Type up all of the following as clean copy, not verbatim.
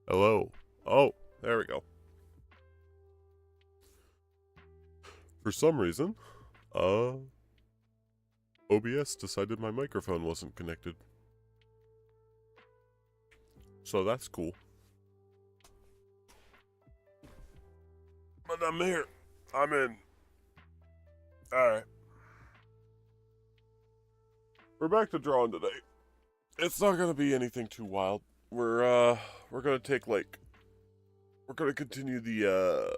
Hello. Oh, there we go. For some reason, uh, OBS decided my microphone wasn't connected. So that's cool. But I'm here. I'm in. Alright. We're back to drawing today. It's not gonna be anything too wild. We're gonna take, like, we're gonna continue the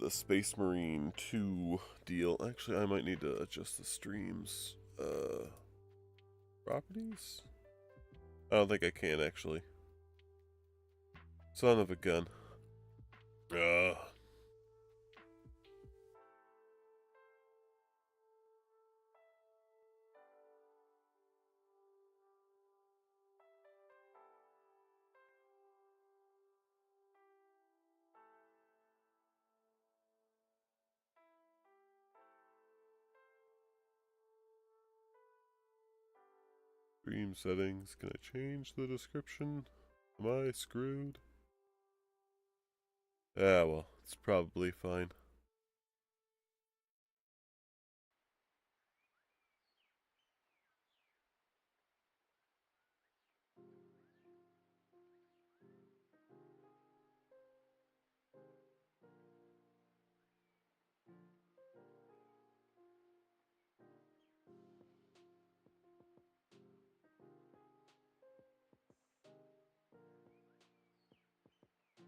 Space Marine 2 deal. Actually, I might need to adjust the streams, properties? I don't think I can, actually. Son of a gun. Uh, Stream settings. Can I change the description? Am I screwed? Ah, well, it's probably fine.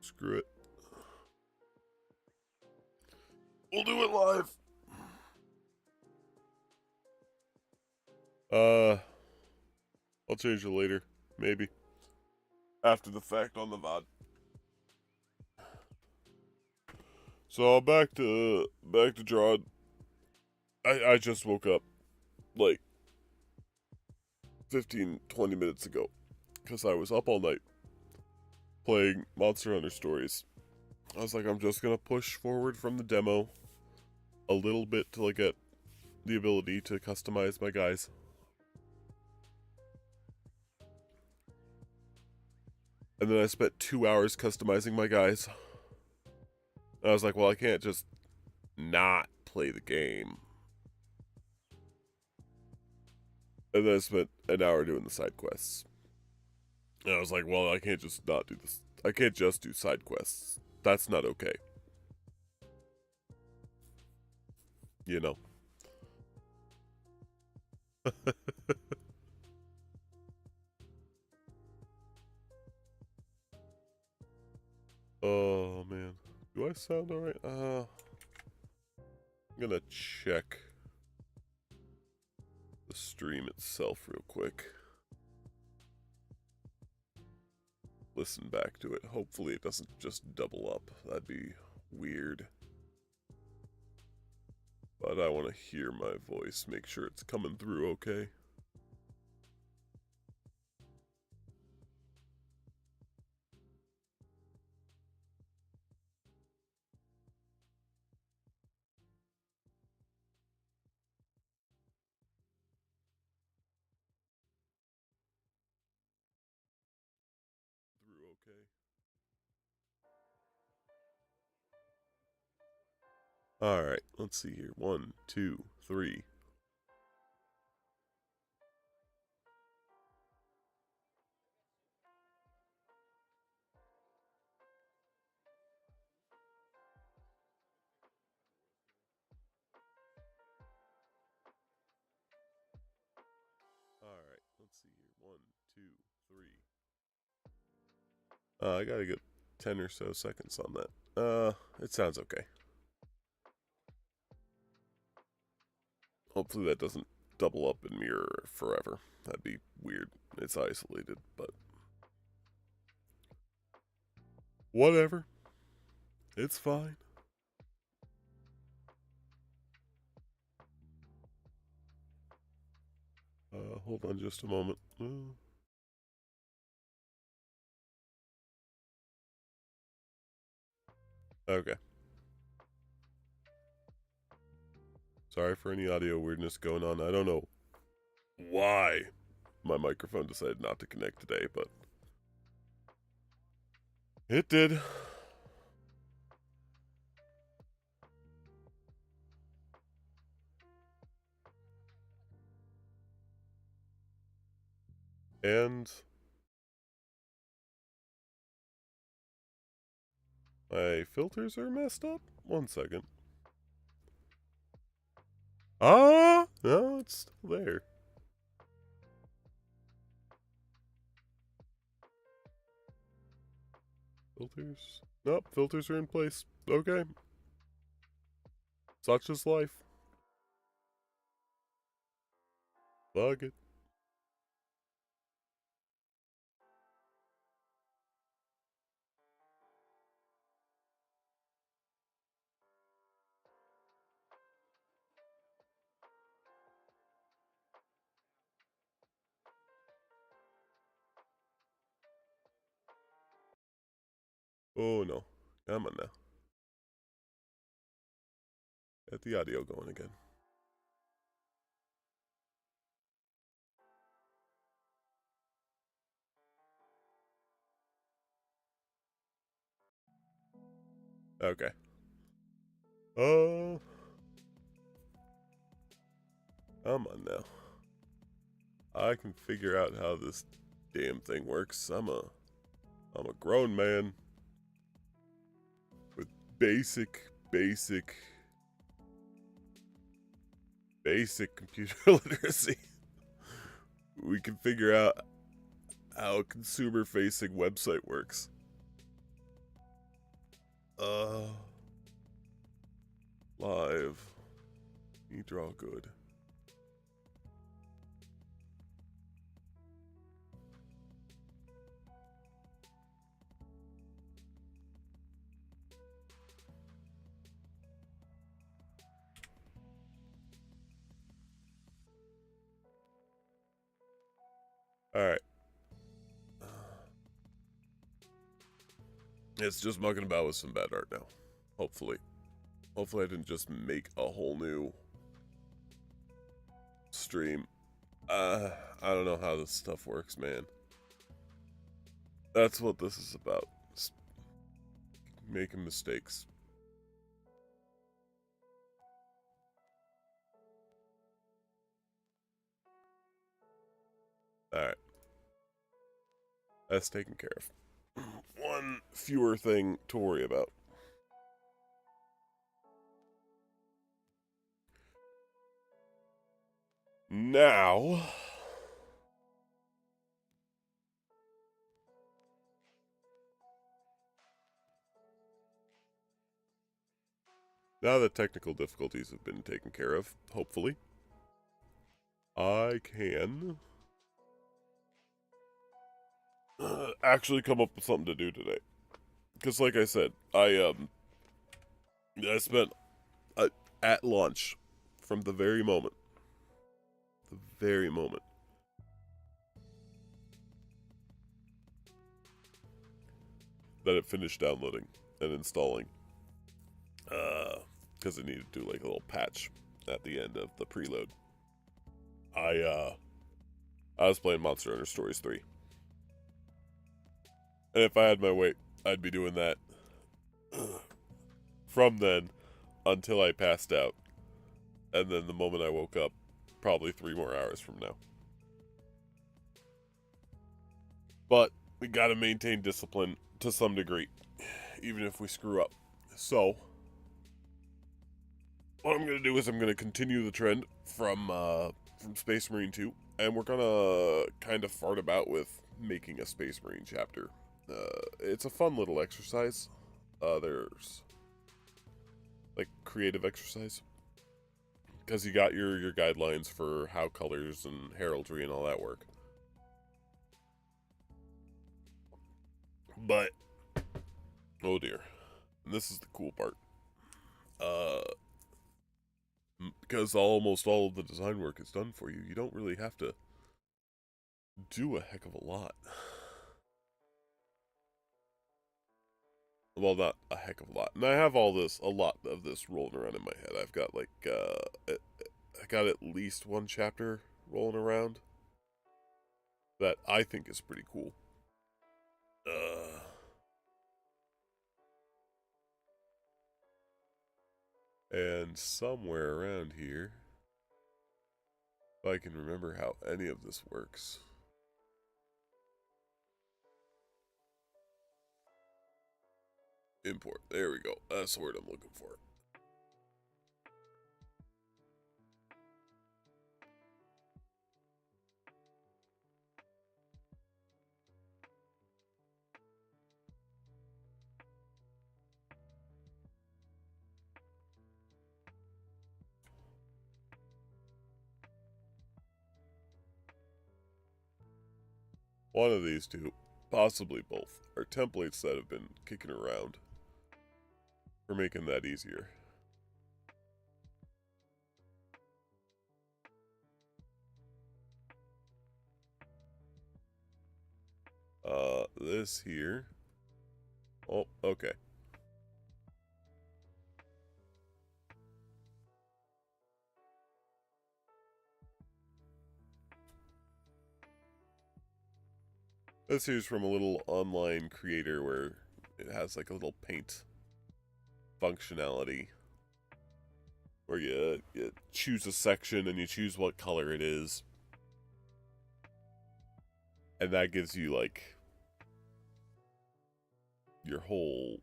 Screw it. We'll do it live. I'll change it later. Maybe. After the fact on the VOD. So back to drawing. I just woke up like 15-20 minutes ago. Because I was up all night playing Monster Hunter Stories. I was like, I'm just gonna push forward from the demo a little bit till I get the ability to customize my guys. And then I spent 2 hours customizing my guys. And I was like, well, I can't just not play the game. And then I spent an hour doing the side quests. And I was like, well, I can't just not do this. I can't just do side quests. That's not okay. You know. Oh, man. Do I sound alright? I'm gonna check the stream itself real quick. Listen back to it. Hopefully it doesn't just double up. That'd be weird. But I want to hear my voice, make sure it's coming through okay. Through okay. Alright, let's see here. 1, 2, 3. Alright, let's see here. 1, 2, 3. I gotta get 10 or so seconds on that. It sounds okay. Hopefully that doesn't double up and mirror forever. That'd be weird. It's isolated, but whatever. It's fine. Hold on just a moment. Okay. Sorry for any audio weirdness going on. I don't know why my microphone decided not to connect today, but it did. And my filters are messed up. 1 second. Ah! No, it's still there. Filters? Nope, filters are in place. Okay. Such is life. Fuck it. Oh no. Come on now. Get the audio going again. Okay. Oh. Come on now. I can figure out how this damn thing works. I'm a grown man with basic computer literacy. We can figure out how a consumer facing website works. Live. You draw good. Alright. It's just mucking about with some bad art now. Hopefully. Hopefully I didn't just make a whole new stream. I don't know how this stuff works, man. That's what this is about. Just making mistakes. Alright. That's taken care of. One fewer thing to worry about. Now that technical difficulties have been taken care of, hopefully, I can actually come up with something to do today. Because like I said, I spent at lunch from the very moment that it finished downloading and installing, because it needed to do like a little patch at the end of the preload. I was playing Monster Hunter Stories 3. And if I had my way, I'd be doing that from then until I passed out. And then the moment I woke up, probably 3 more hours from now. But we gotta maintain discipline to some degree, even if we screw up. So, what I'm gonna do is I'm gonna continue the trend from Space Marine 2, and we're gonna kind of fart about with making a Space Marine chapter. It's a fun little exercise. There's like creative exercise, because you got your guidelines for how colors and heraldry and all that work. But oh dear, and this is the cool part. Because almost all of the design work is done for you, you don't really have to do a heck of a lot. Well, not a heck of a lot. And I have a lot of this rolling around in my head. I've got like, I got at least one chapter rolling around that I think is pretty cool. And somewhere around here, if I can remember how any of this works. Import. There we go. That's the word I'm looking for. One of these two, possibly both, are templates that have been kicking around for making that easier. This here. Oh, okay. This here's from a little online creator where it has like a little paint functionality where you choose a section and you choose what color it is. And that gives you like your whole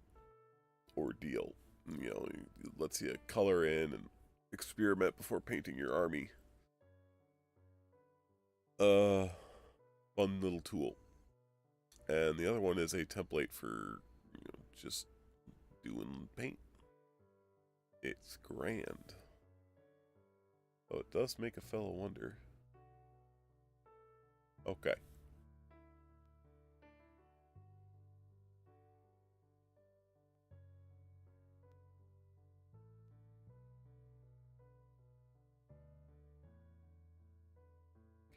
ordeal. You know, it lets you color in and experiment before painting your army. Fun little tool. And the other one is a template for, just doing paint. It's grand. Oh, it does make a fellow wonder. Okay.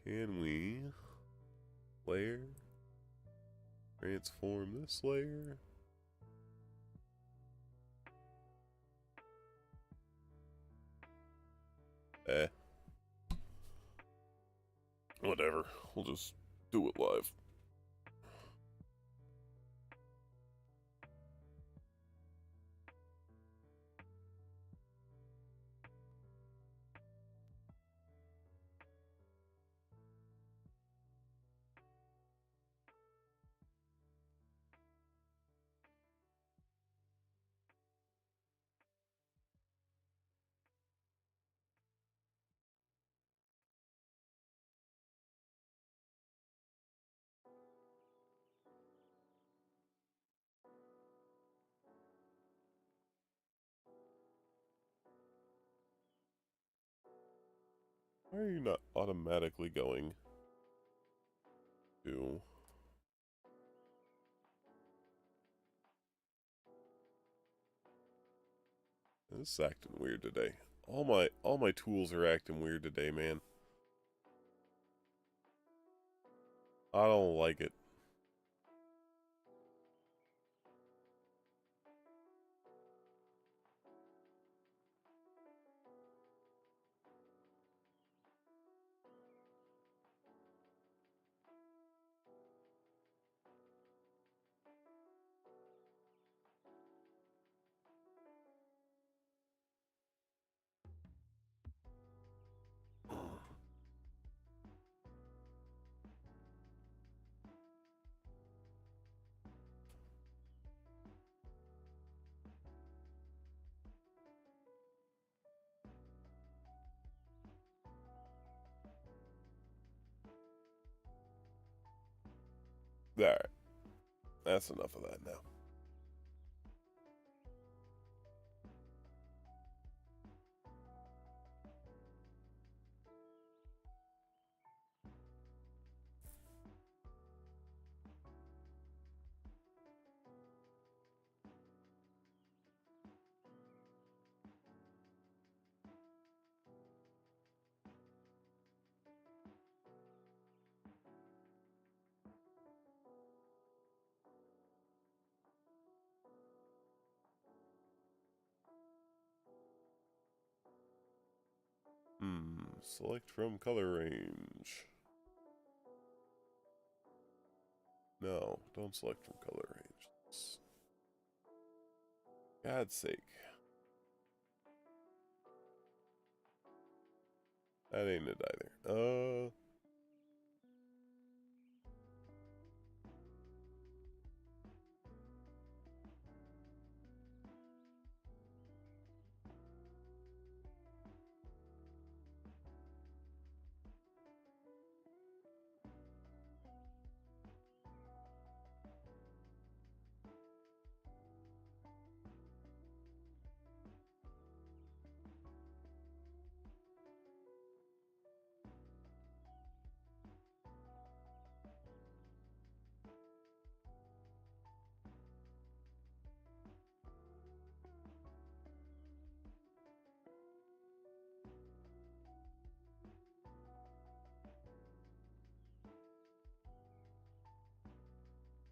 Can we layer, transform this layer? Whatever. We'll just do it live. Why are you not automatically going to... This is acting weird today. All my tools are acting weird today, man. I don't like it. Alright. That's enough of that now. Select from color range. No, don't select from color range. God's sake. That ain't it either.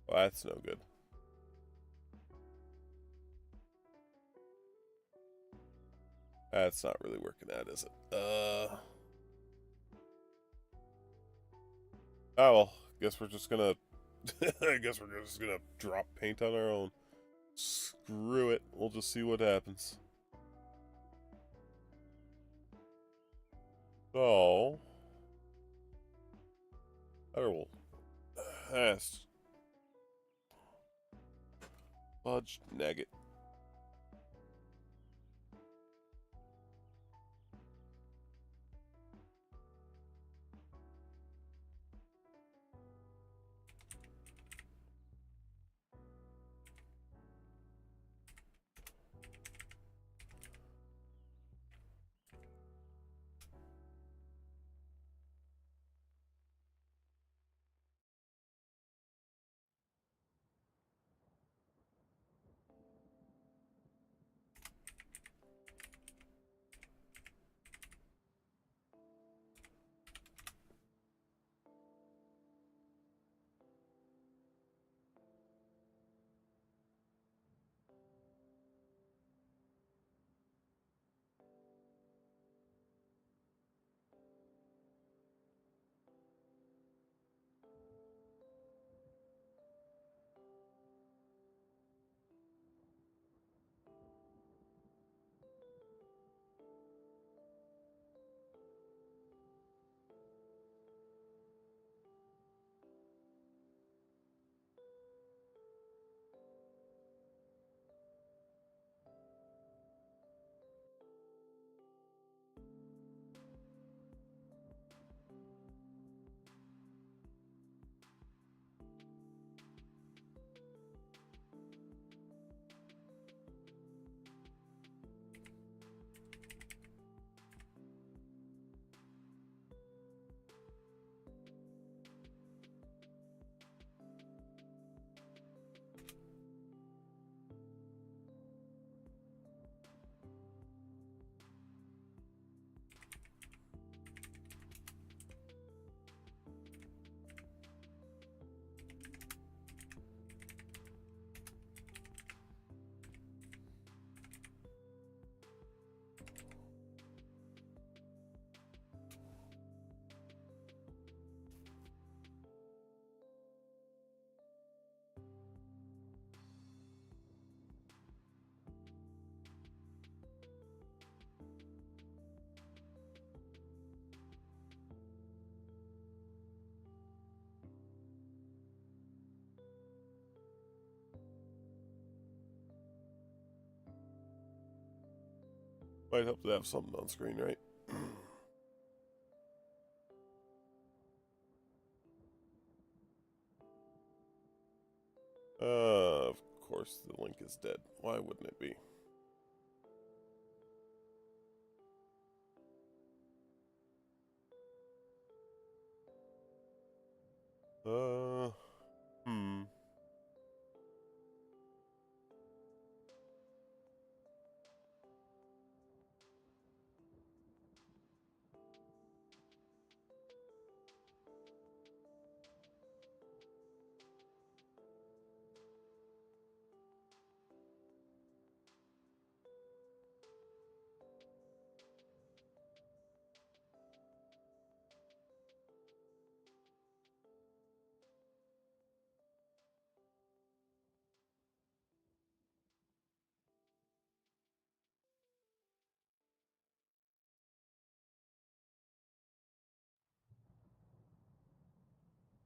Well, that's no good. That's not really working out, is it? Oh well, guess we're just gonna I guess we're just gonna drop paint on our own. Screw it. We'll just see what happens. So I will ask fudge nugget. Might help to have something on screen, right? Of course the link is dead. Why wouldn't it be? Hmm.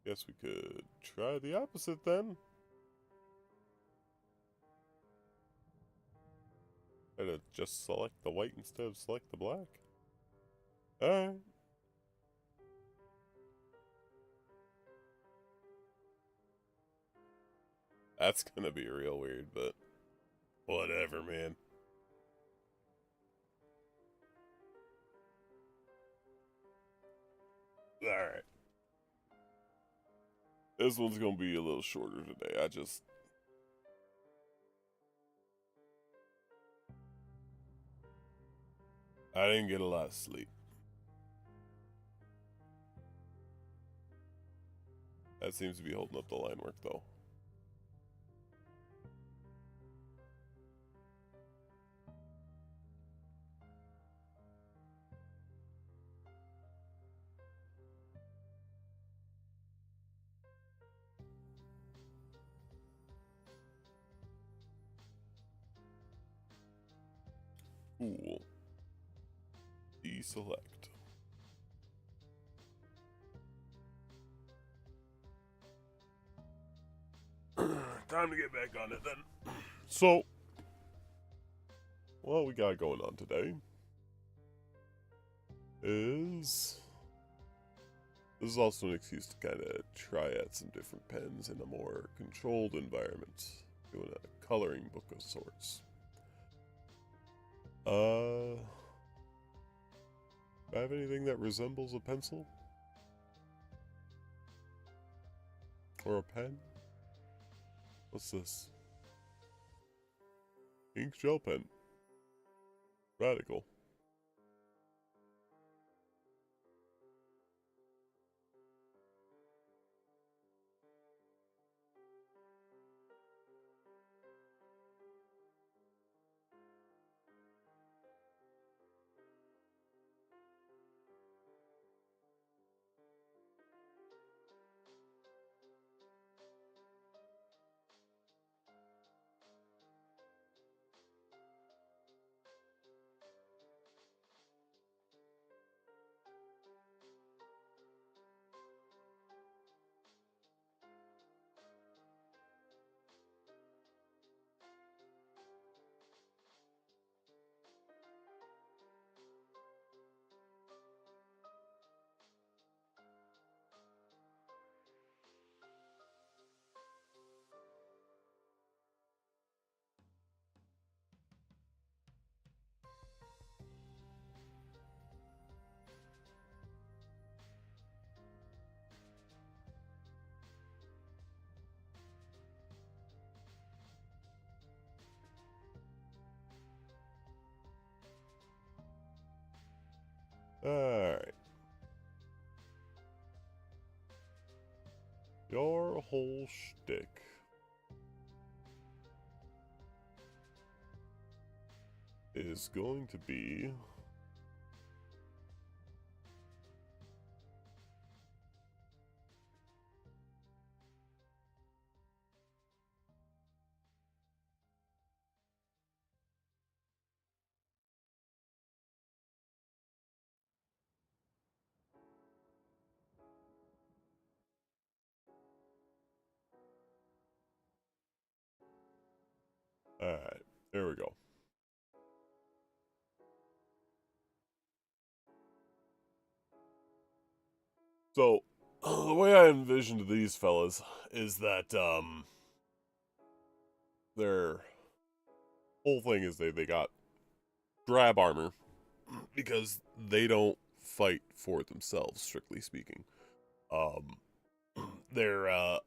Guess we could try the opposite then. Try to just select the white instead of select the black. Alright. That's gonna be real weird, but whatever, man. Alright. This one's gonna be a little shorter today. I didn't get a lot of sleep. That seems to be holding up the line work, though. Cool. Deselect. Time to get back on it then. So, what we got going on today is... This is also an excuse to kind of try out some different pens in a more controlled environment. Doing a coloring book of sorts. Do I have anything that resembles a pencil? Or a pen? What's this? Ink gel pen. Radical. Alright. Your whole shtick is going to be... Alright, there we go. So, the way I envisioned these fellas is that, their whole thing is they got drab armor because they don't fight for themselves, strictly speaking. Um, they're a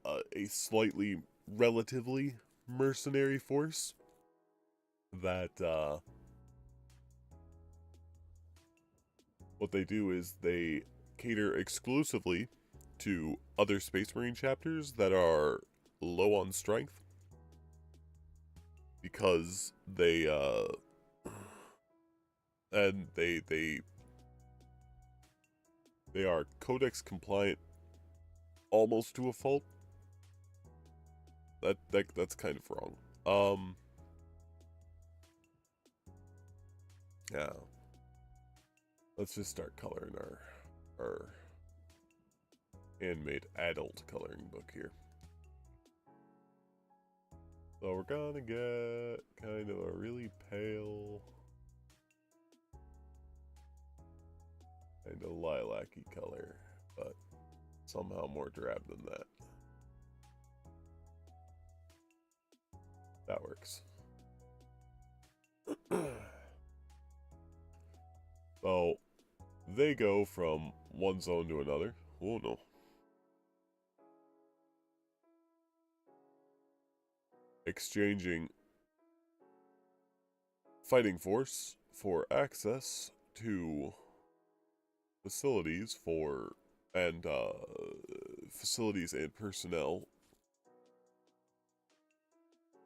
slightly, relatively mercenary force that what they do is they cater exclusively to other Space Marine chapters that are low on strength because they and they are codex compliant almost to a fault. That's kind of wrong. Yeah. Let's just start coloring our handmade adult coloring book here. So we're gonna get kind of a really pale, kind of lilac-y color, but somehow more drab than that. That works. So they go from one zone to another. Oh no. Exchanging fighting force for access to facilities facilities and personnel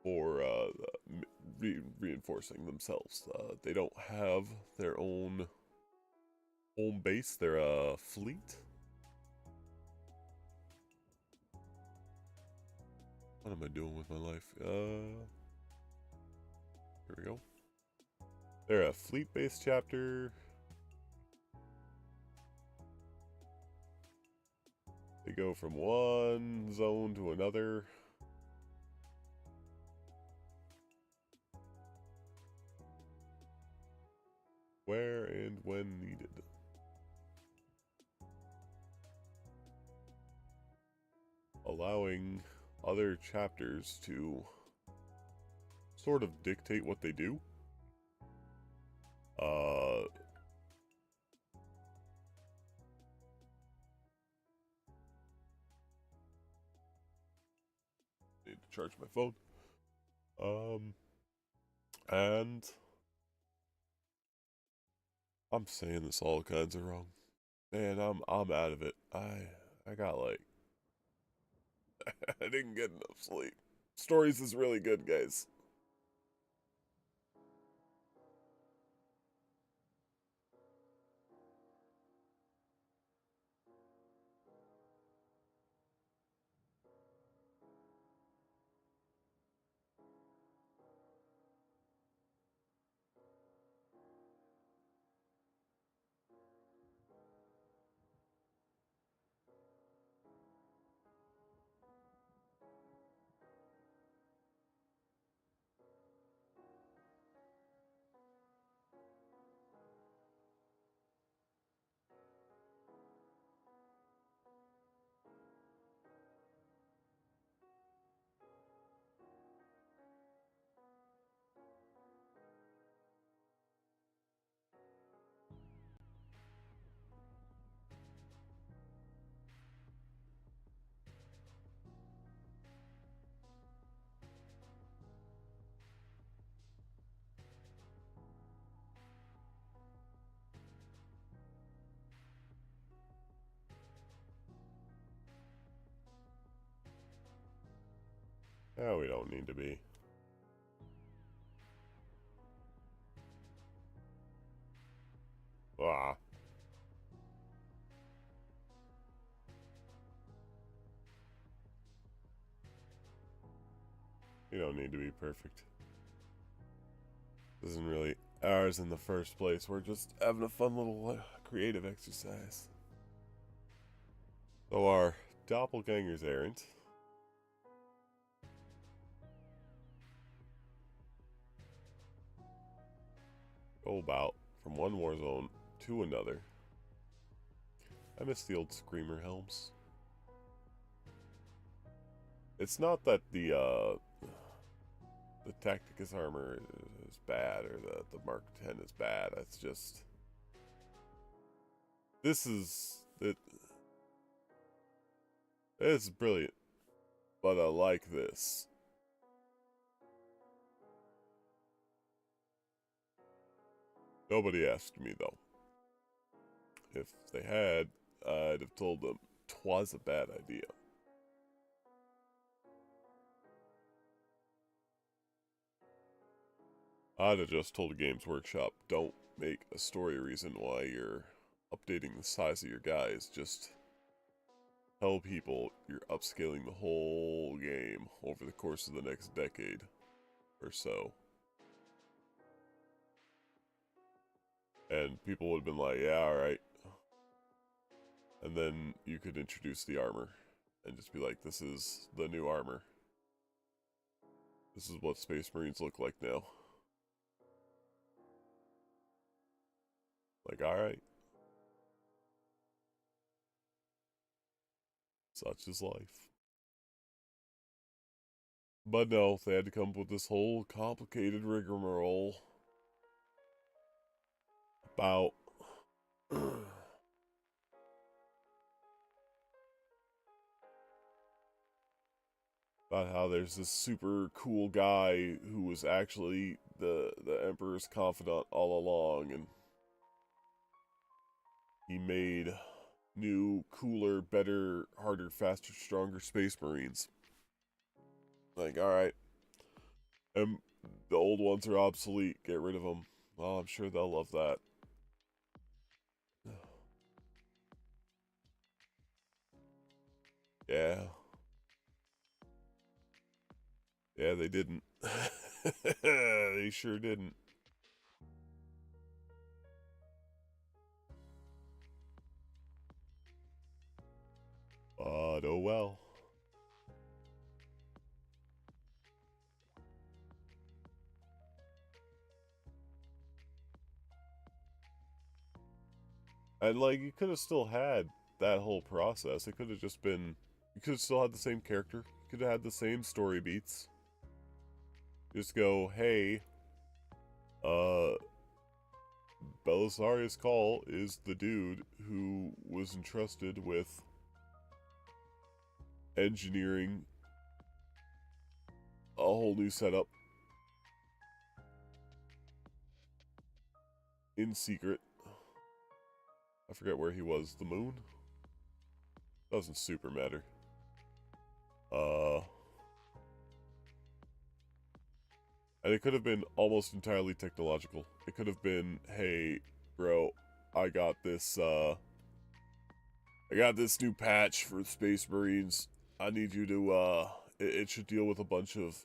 for reinforcing themselves. They don't have their own home base. They're a fleet. What am I doing with my life? Here we go. They're a fleet-based chapter. They go from one zone to another. Where and when needed. Allowing other chapters to sort of dictate what they do. Need to charge my phone. And I'm saying this all kinds of wrong. Man, I'm out of it. I got like I didn't get enough sleep. Stories is really good, guys. Yeah, we don't need to be. Ah. You don't need to be perfect. This isn't really ours in the first place. We're just having a fun little creative exercise. So our doppelganger's errand. Go about from one war zone to another. I miss the old Screamer helms. It's not that the Tacticus armor is bad or the Mark 10 is bad. It's just this is it. It's brilliant, but I like this. Nobody asked me though. If they had, I'd have told them 'twas a bad idea. I'd have just told a Games Workshop, don't make a story reason why you're updating the size of your guys. Just tell people you're upscaling the whole game over the course of the next decade or so. And people would have been like, yeah, alright. And then you could introduce the armor and just be like, this is the new armor. This is what Space Marines look like now. Like, alright. Such is life. But no, they had to come up with this whole complicated rigmarole about about how there's this super cool guy who was actually the Emperor's confidant all along, and he made new, cooler, better, harder, faster, stronger Space Marines. Like, alright. And the old ones are obsolete. Get rid of them. Well, I'm sure they'll love that. Yeah. Yeah, they didn't. They sure didn't. But oh well. And like, you could have still had that whole process. It could have just been, you could have still had the same character. You could have had the same story beats. Just go, hey, uh, Belisarius Call is the dude who was entrusted with engineering a whole new setup in secret. I forget where he was. The moon? Doesn't super matter. And it could have been almost entirely technological. It could have been, hey, bro, I got this new patch for Space Marines. I need you to, it should deal with a bunch of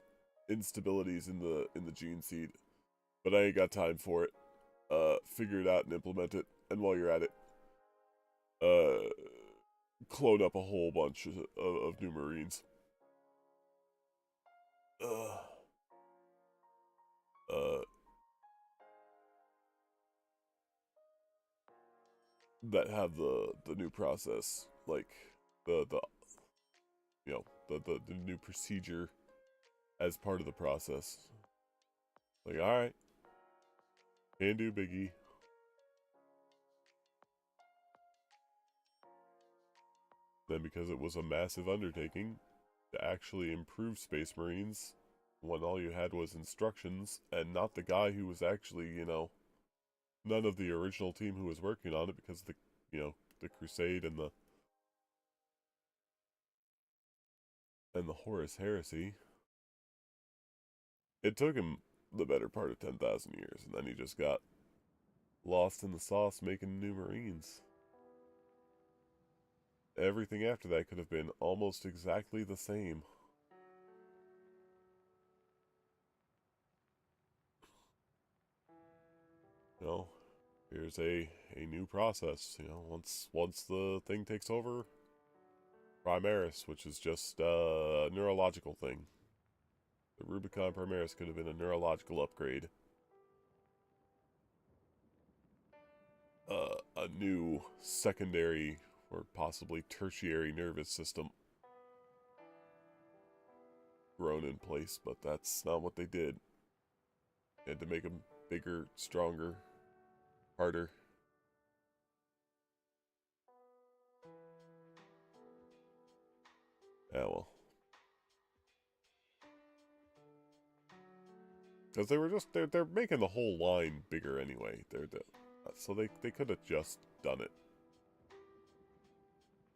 instabilities in the gene seed. But I ain't got time for it. Figure it out and implement it. And while you're at it, clone up a whole bunch of new Marines. That have the new process, like the you know, the new procedure as part of the process. Like, alright, can do, Biggie. Then because it was a massive undertaking to actually improve Space Marines, when all you had was instructions and not the guy who was actually, you know, none of the original team who was working on it, because the, you know, the Crusade and the Horus Heresy. It took him the better part of 10,000 years, and then he just got lost in the sauce making new Marines. Everything after that could have been almost exactly the same. You know, here's a new process. You know, once the thing takes over, Primaris, which is just a neurological thing. The Rubicon Primaris could have been a neurological upgrade. A new secondary or possibly tertiary nervous system grown in place, but that's not what they did. They had to make them bigger, stronger, harder. Yeah, well. Because they were just, they're making the whole line bigger anyway. So they could have just done it.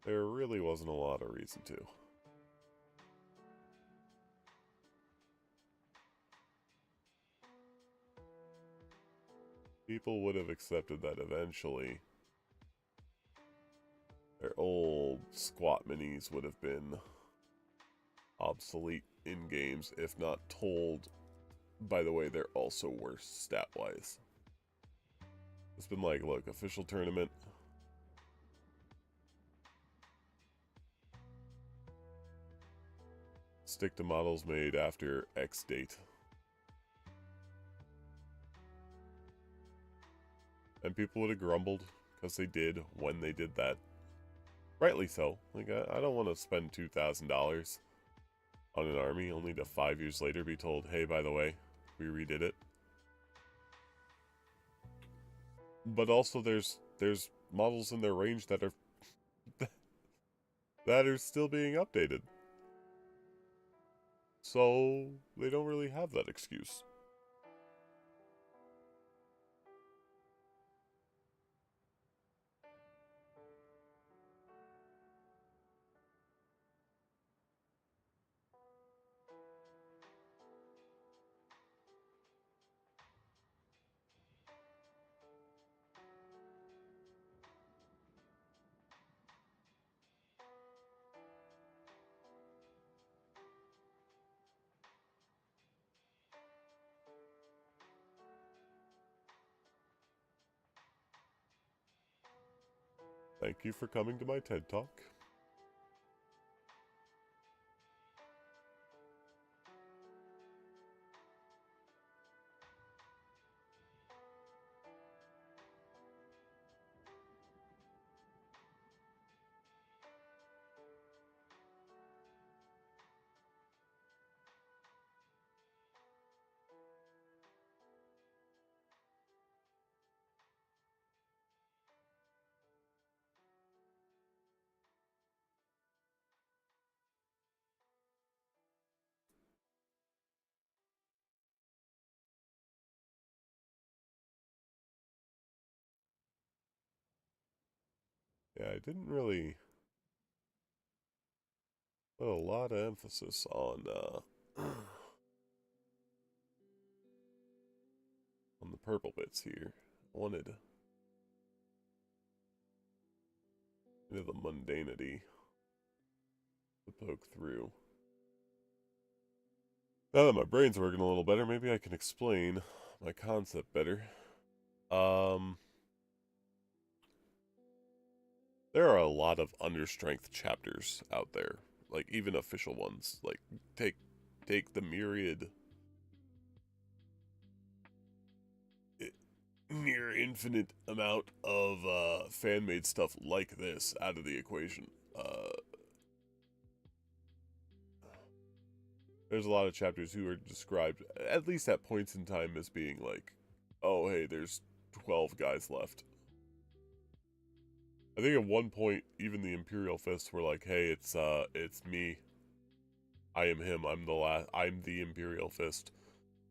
There really wasn't a lot of reason to. People would have accepted that eventually. Their old squat minis would have been obsolete in games, if not told, by the way, they're also worse stat-wise. It's been like, look, official tournament, stick to models made after X date. And people would have grumbled because they did when they did that. Rightly so. Like, I don't want to spend $2,000 on an army only to 5 years later be told, hey, by the way, we redid it. But also there's models in their range that are that are still being updated. So they don't really have that excuse. Thank you for coming to my TED Talk. Yeah, I didn't really put a lot of emphasis on on the purple bits here. I wanted the mundanity to poke through. Now that my brain's working a little better, maybe I can explain my concept better. Um, there are a lot of understrength chapters out there, like even official ones. Like take the near infinite amount of fan made stuff like this out of the equation. There's a lot of chapters who are described, at least at points in time, as being like, oh hey, there's 12 guys left. I think at one point, even the Imperial Fists were like, "Hey, it's me. I am him. I'm the last. I'm the Imperial Fist."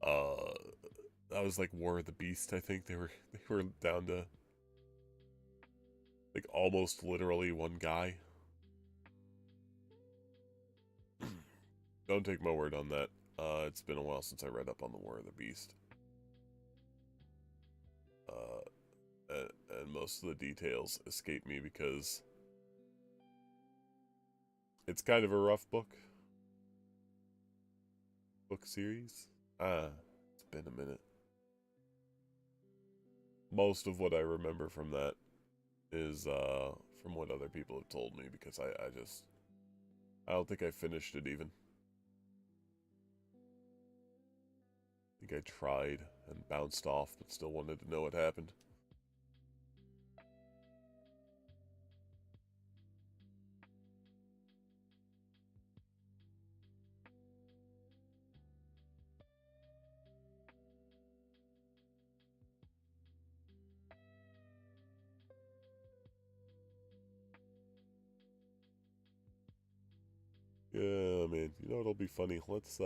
Uh, that was like War of the Beast. I think they were down to like almost literally one guy. Don't take my word on that. It's been a while since I read up on the War of the Beast. Uh, and most of the details escape me because it's kind of a rough book series. It's been a minute. Most of what I remember from that is from what other people have told me because I don't think I finished it even. I think I tried and bounced off but still wanted to know what happened. Yeah, man. You know it'll be funny. Let's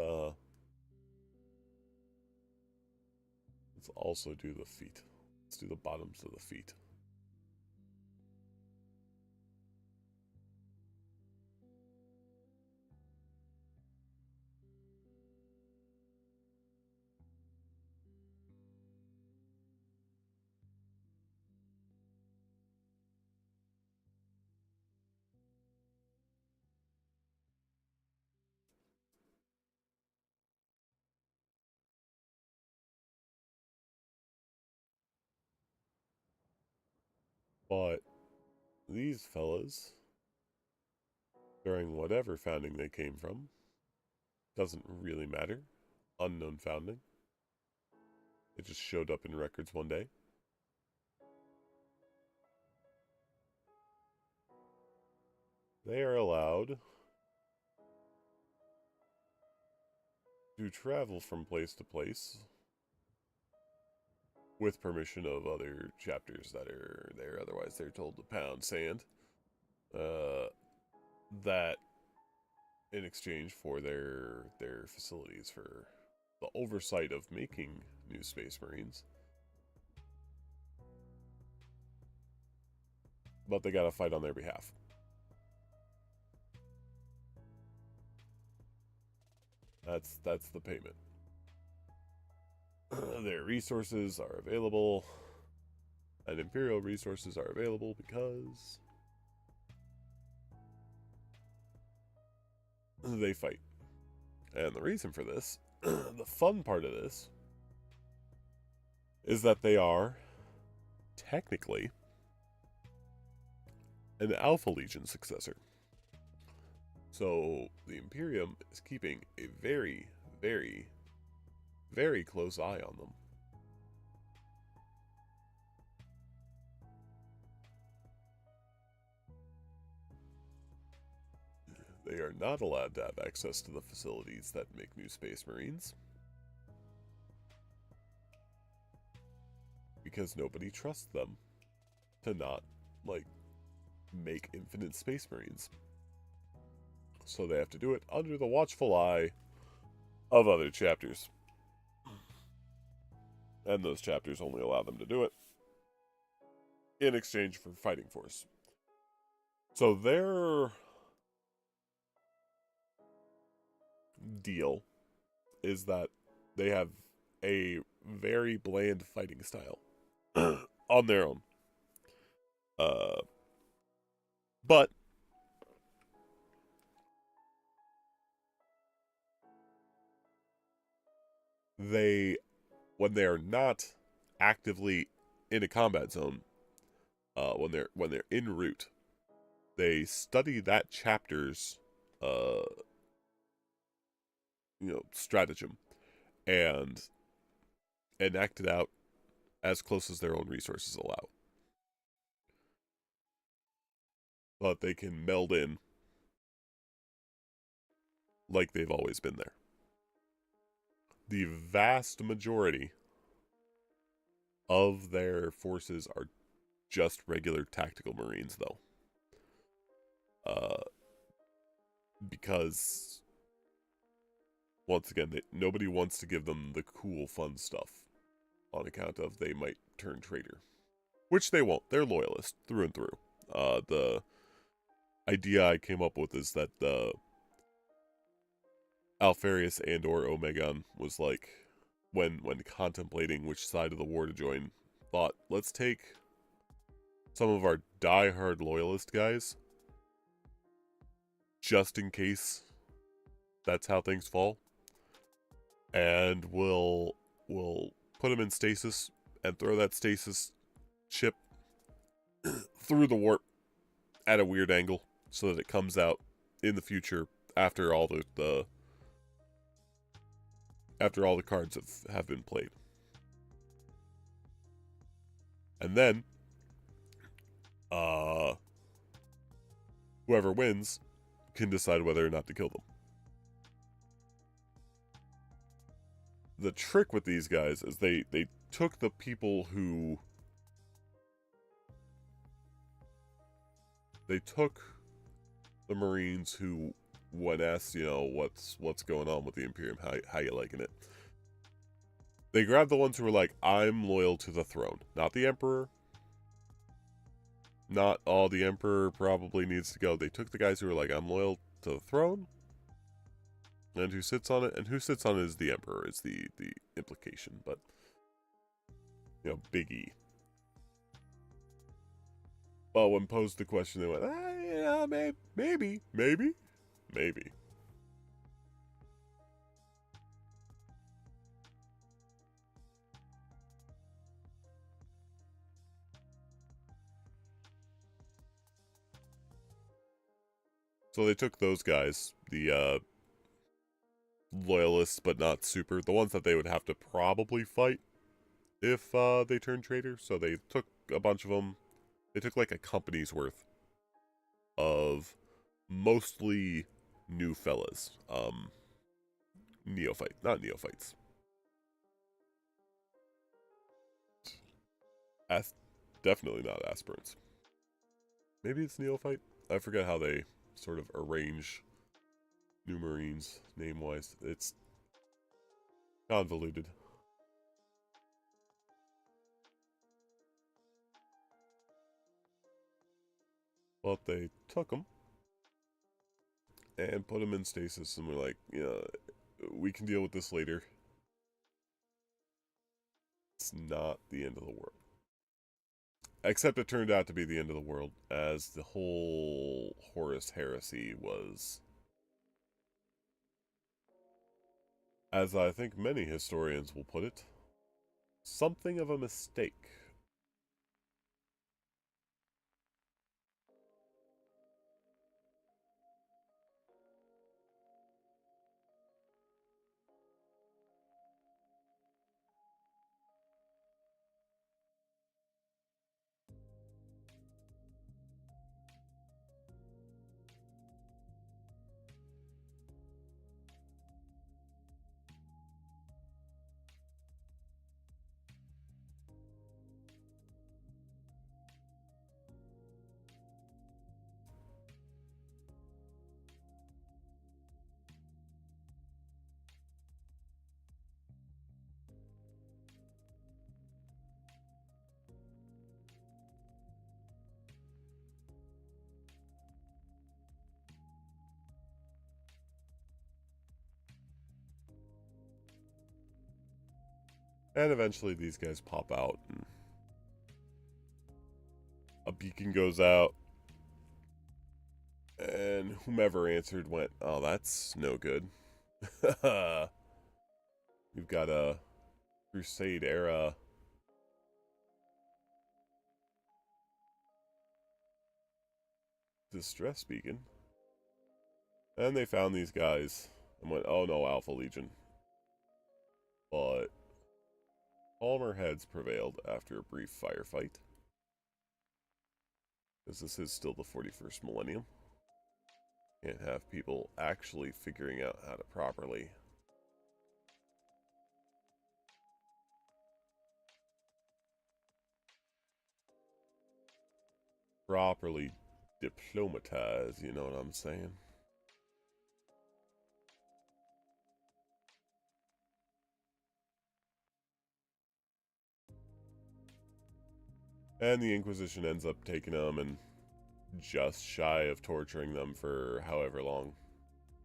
also do the feet. Let's do the bottoms of the feet. But these fellas, during whatever founding they came from, Doesn't really matter. Unknown founding. It just showed up in records one day. They are allowed to travel from place to place with permission of other chapters that are there. Otherwise, they're told to pound sand. That in exchange for their facilities for the oversight of making new Space Marines. But they gotta fight on their behalf. That's the payment. Their resources are available, and Imperial resources are available because they fight. And the reason for this, the fun part of this, is that they are technically an Alpha Legion successor. So the Imperium is keeping a very, very, very close eye on them. They are not allowed to have access to the facilities that make new Space Marines, because nobody trusts them to not, like, make infinite Space Marines. So they have to do it under the watchful eye of other chapters. And those chapters only allow them to do it in exchange for fighting force. So their deal is that they have a very bland fighting style on their own. But they, when they are not actively in a combat zone, when they're en route, they study that chapter's stratagem and enact it out as close as their own resources allow. But they can meld in like they've always been there. The vast majority of their forces are just regular tactical Marines, though. Because, once again, nobody wants to give them the cool, fun stuff on account of they might turn traitor. Which they won't. They're loyalists through and through. The idea I came up with is that Alfarius and or Omegon was like, when contemplating which side of the war to join, thought, let's take some of our die-hard loyalist guys, just in case that's how things fall, and we'll put them in stasis and throw that stasis chip through the warp at a weird angle so that it comes out in the future after all the cards have been played. And then whoever wins can decide whether or not to kill them. The trick with these guys is they took the people who... They took the Marines who, when asked, what's going on with the Imperium, how you liking it? They grabbed the ones who were like, I'm loyal to the throne. Not the Emperor. Not, the Emperor probably needs to go. They took the guys who were like, I'm loyal to the throne. And who sits on it. And who sits on it is the Emperor, is the implication. But, Big E. Well, when posed the question, they went, maybe. So they took those guys, the loyalists, but not super. The ones that they would have to probably fight if they turned traitor. So they took a bunch of them. They took like a company's worth of mostly new fellas. Neophyte, not neophytes. Definitely not aspirants. Maybe it's neophyte. I forget how they sort of arrange new marines name-wise. It's convoluted. Well, they took them and put them in stasis, and we're like, yeah, we can deal with this later. It's not the end of the world. Except it turned out to be the end of the world, as the whole Horus heresy was, as I think many historians will put it, something of a mistake. And eventually these guys pop out, and a beacon goes out, and whomever answered went, oh, that's no good. You've got a Crusade era distress beacon. And they found these guys and went, oh no, Alpha Legion. But calmer heads prevailed after a brief firefight. Because this is still the 41st millennium. Can't have people actually figuring out how to properly diplomatize, you know what I'm saying? And the Inquisition ends up taking them and just shy of torturing them for however long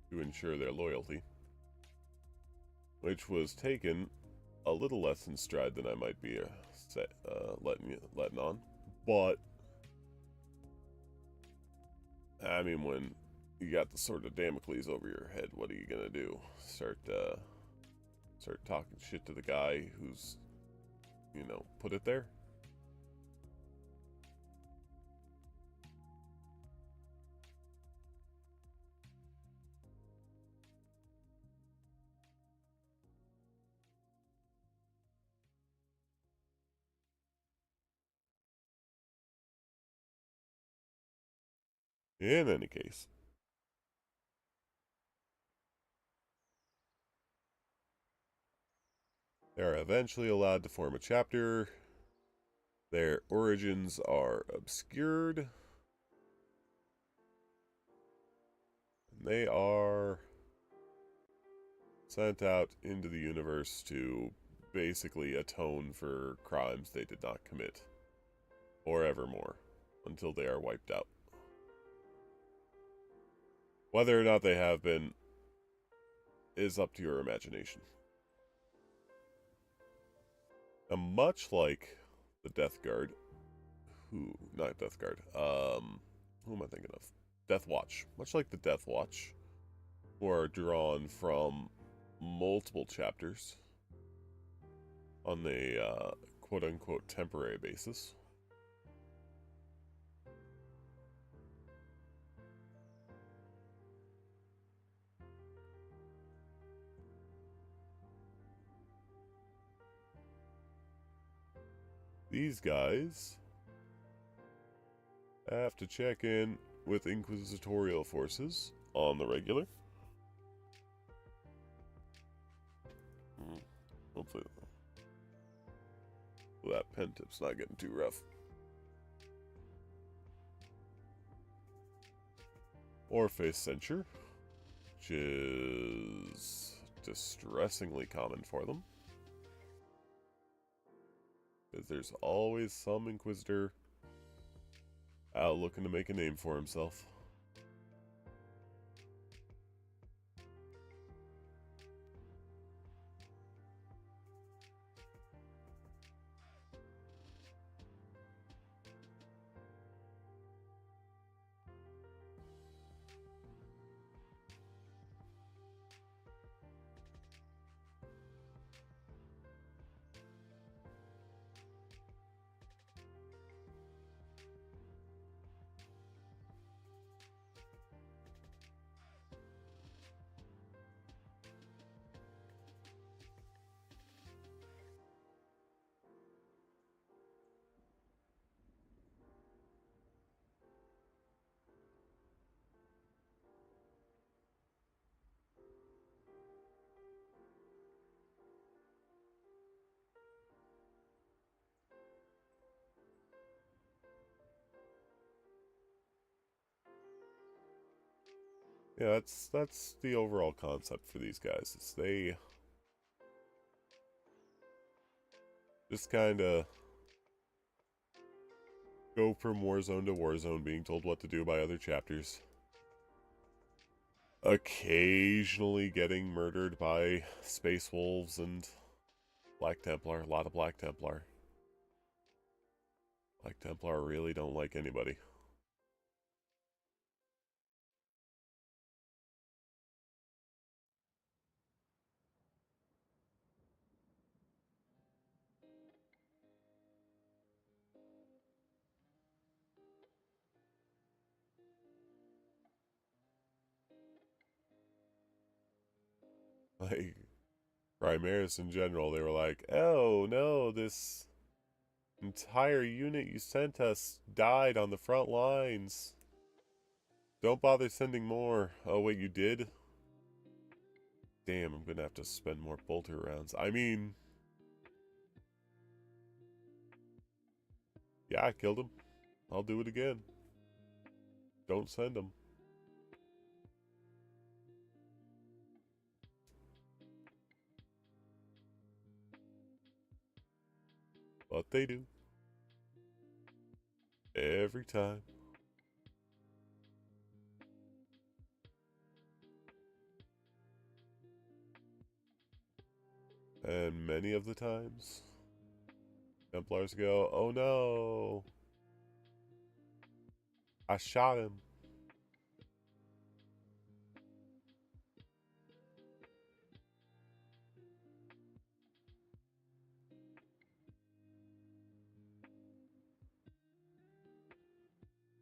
to ensure their loyalty. Which was taken a little less in stride than I might be letting on. But, I mean, when you got the sword of Damocles over your head, what are you gonna do? Start talking shit to the guy who's, put it there? In any case, they are eventually allowed to form a chapter. Their origins are obscured. They are sent out into the universe to basically atone for crimes they did not commit, or evermore, until they are wiped out. Whether or not they have been is up to your imagination. Now, much like the Death Guard, not Death Guard, who am I thinking of? Death Watch. Much like the Death Watch, who are drawn from multiple chapters on a quote-unquote temporary basis. these guys have to check in with inquisitorial forces on the regular. Hopefully that pen tip's not getting too rough. Or face censure, which is distressingly common for them. Because there's always some Inquisitor out looking to make a name for himself. Yeah, that's the overall concept for these guys. Is they just kind of go from warzone to warzone, being told what to do by other chapters. Occasionally getting murdered by Space Wolves and Black Templar. A lot of Black Templar. Black Templar really don't like anybody. Like, Primaris in general, they were like, oh no, this entire unit you sent us died on the front lines. Don't bother sending more. Oh wait, you did? Damn, I'm gonna have to spend more bolter rounds. I mean, yeah, I killed him. I'll do it again. Don't send him. But they do. Every time. And many of the times, Templars go, oh no, I shot him.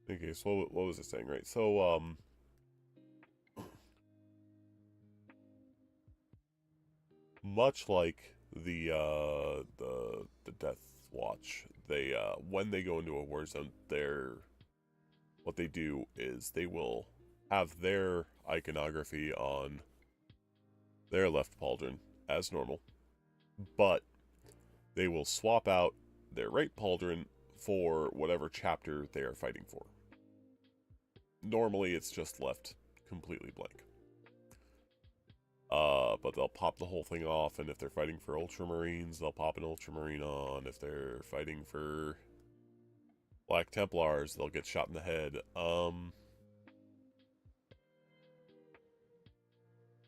Okay, so what was it saying, right? So, much like the Death Watch, they when they go into a war zone, what they do is they will have their iconography on their left pauldron as normal, but they will swap out their right pauldron for whatever chapter they are fighting for. Normally, it's just left completely blank. But they'll pop the whole thing off, and if they're fighting for Ultramarines, they'll pop an Ultramarine on. If they're fighting for Black Templars, they'll get shot in the head.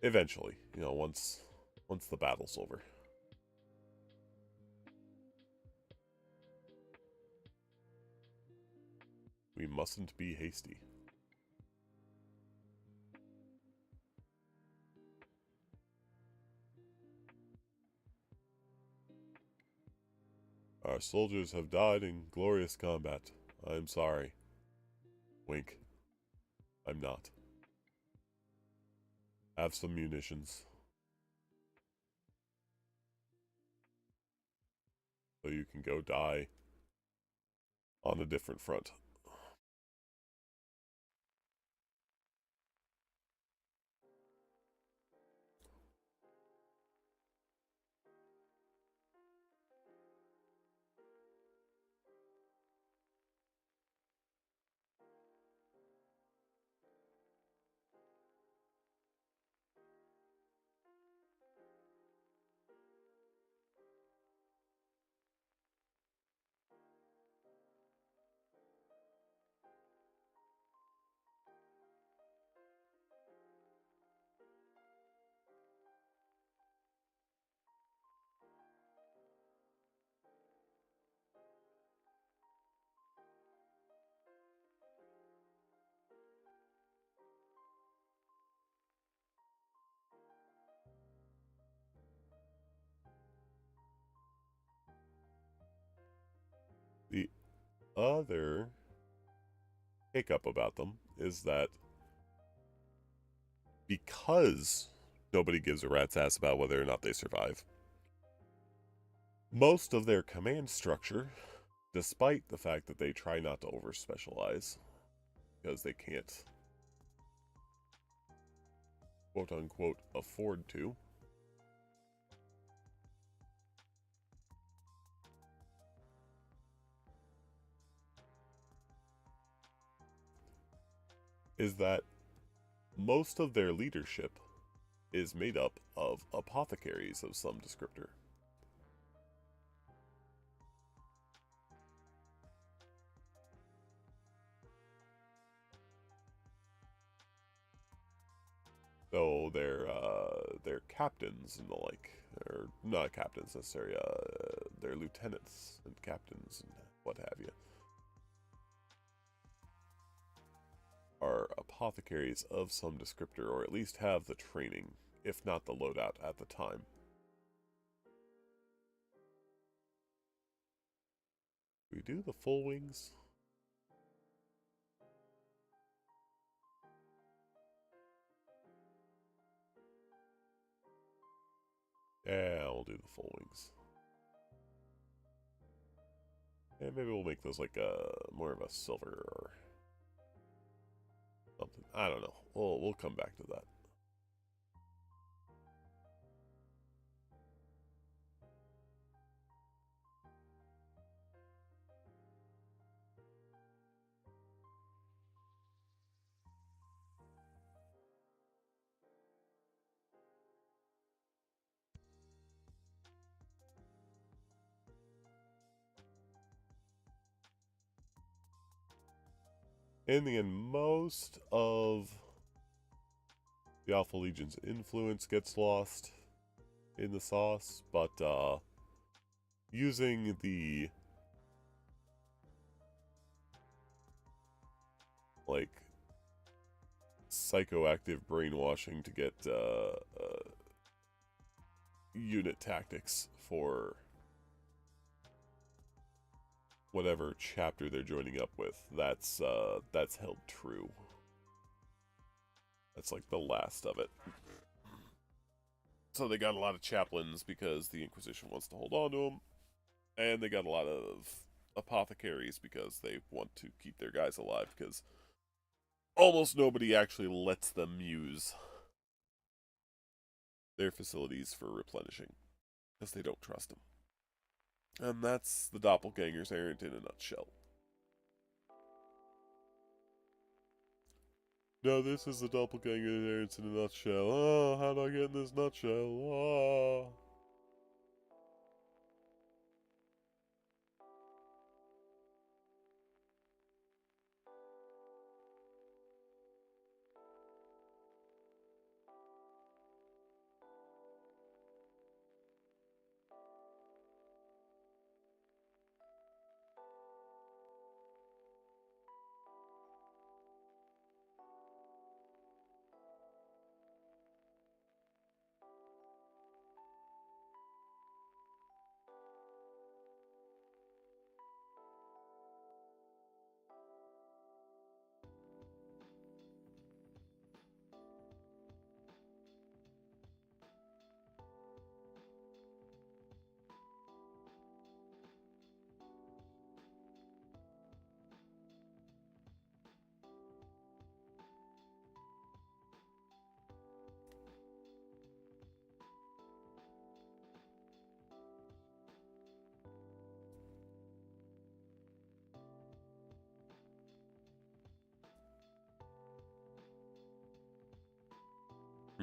Eventually, you know, once the battle's over. We mustn't be hasty. Our soldiers have died in glorious combat. I'm sorry. Wink. I'm not. Have some munitions. So you can go die on a different front. The other hiccup about them is that because nobody gives a rat's ass about whether or not they survive, most of their command structure, despite the fact that they try not to over specialize, because they can't quote unquote afford to, is that most of their leadership is made up of apothecaries of some descriptor. So they're captains and the like, or not captains necessarily. They're lieutenants and captains and what have you. Are apothecaries of some descriptor, or at least have the training, if not the loadout at the time. We do the full wings. Yeah, we'll do the full wings. And maybe we'll make those like more of a silver or something. I don't know. We'll come back to that. In the end, most of the Alpha Legion's influence gets lost in the sauce, but using the like psychoactive brainwashing to get unit tactics for whatever chapter they're joining up with, that's held true. That's like the last of it. So they got a lot of chaplains because the Inquisition wants to hold on to them, and they got a lot of apothecaries because they want to keep their guys alive, because almost nobody actually lets them use their facilities for replenishing, because they don't trust them. And that's the doppelganger's errand in a nutshell. No, this is the doppelganger's errand in a nutshell. Oh, how do I get in this nutshell? Oh.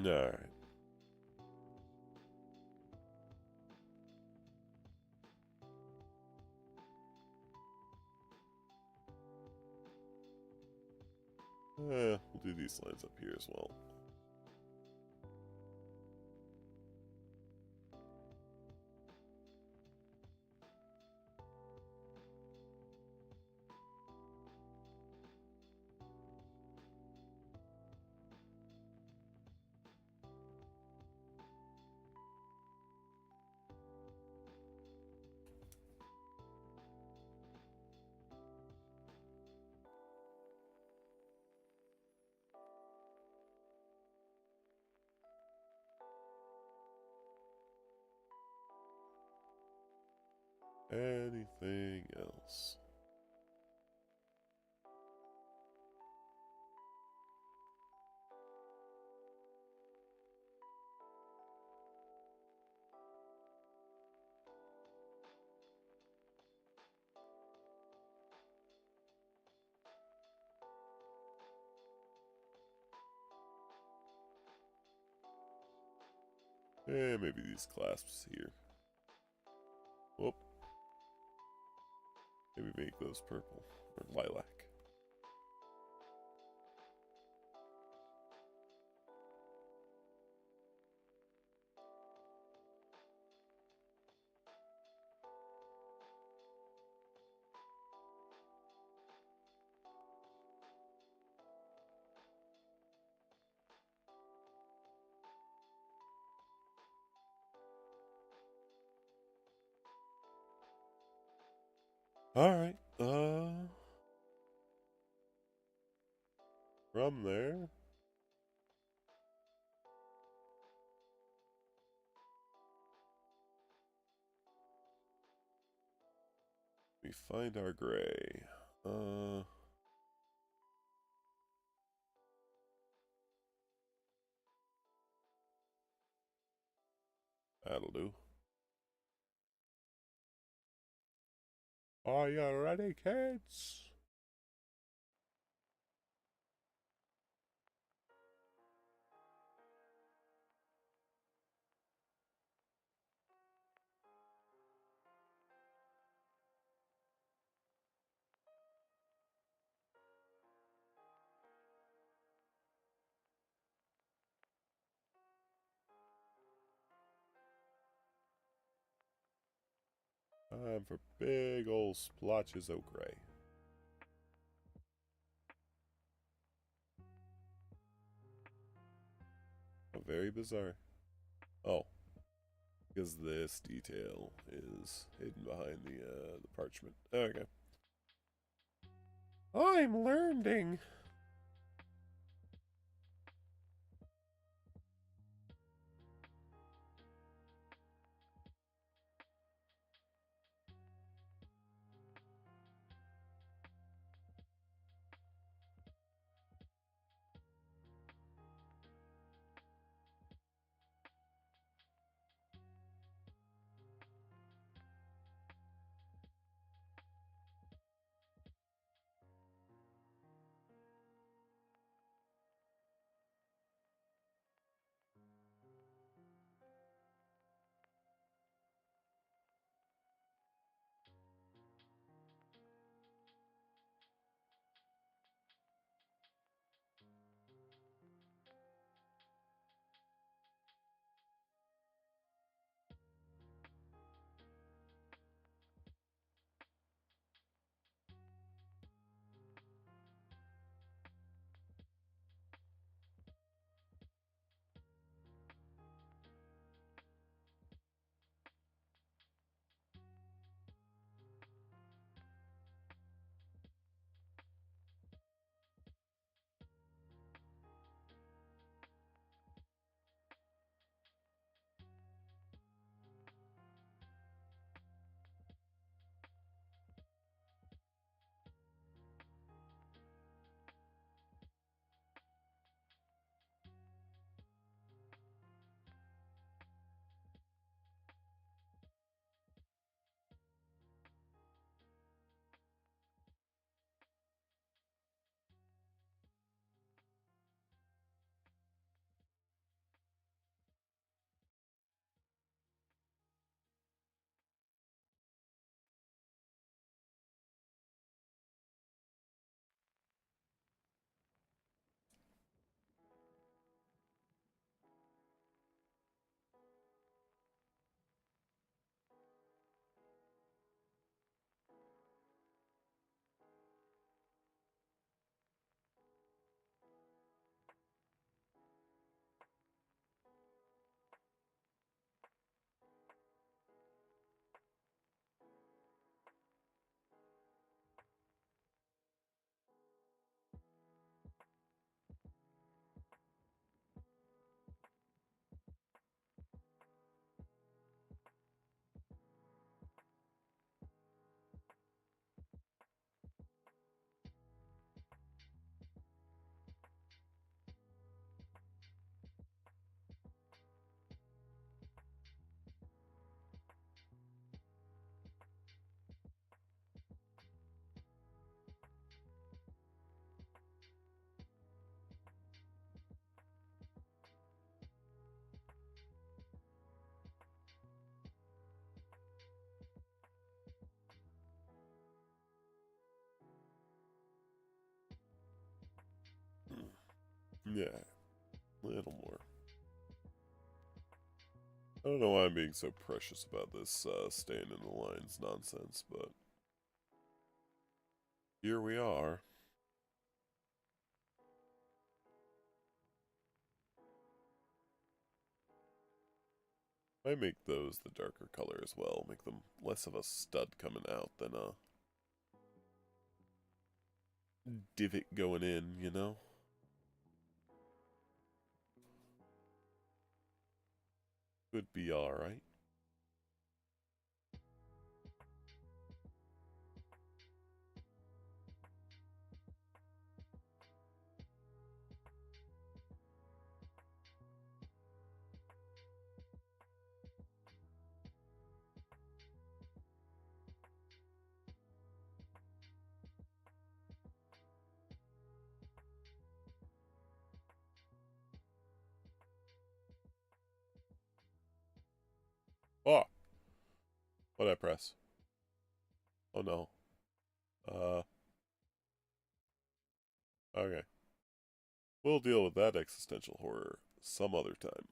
Alright. We'll do these lines up here as well. Anything else? And maybe these clasps here. Whoop. Maybe make those purple or lilac. Alright, from there, we find our gray. That'll do. Are you ready, kids? Time for big old splotches of gray. Oh, very bizarre. Oh, because this detail is hidden behind the parchment. Okay. I'm learning. Yeah, a little more. I don't know why I'm being so precious about this staying in the lines nonsense, but here we are. I make those the darker color as well, make them less of a stud coming out than a divot going in, you know? Could be alright. Oh! What'd I press? Oh no. Okay. We'll deal with that existential horror some other time.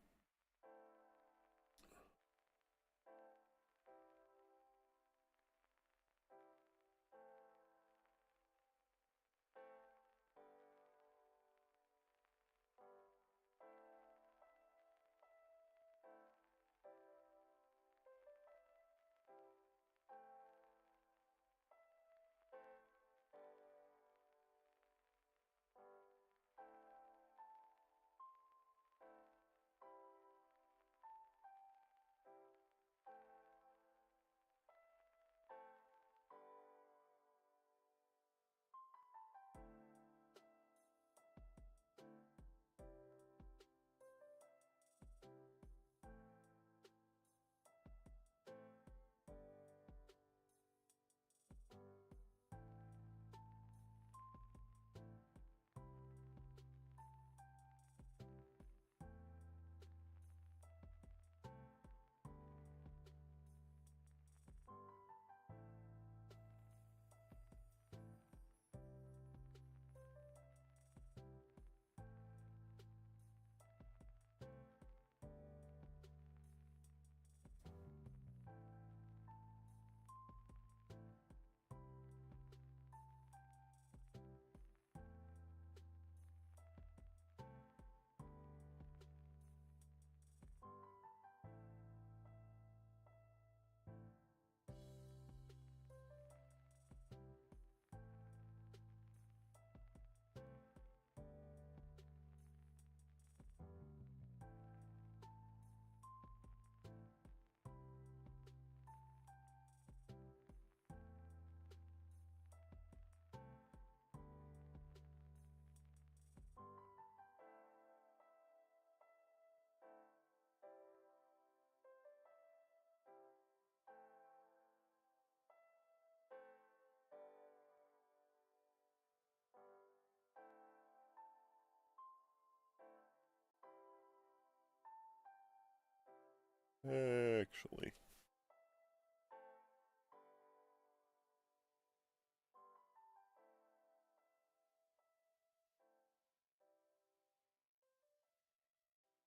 Actually.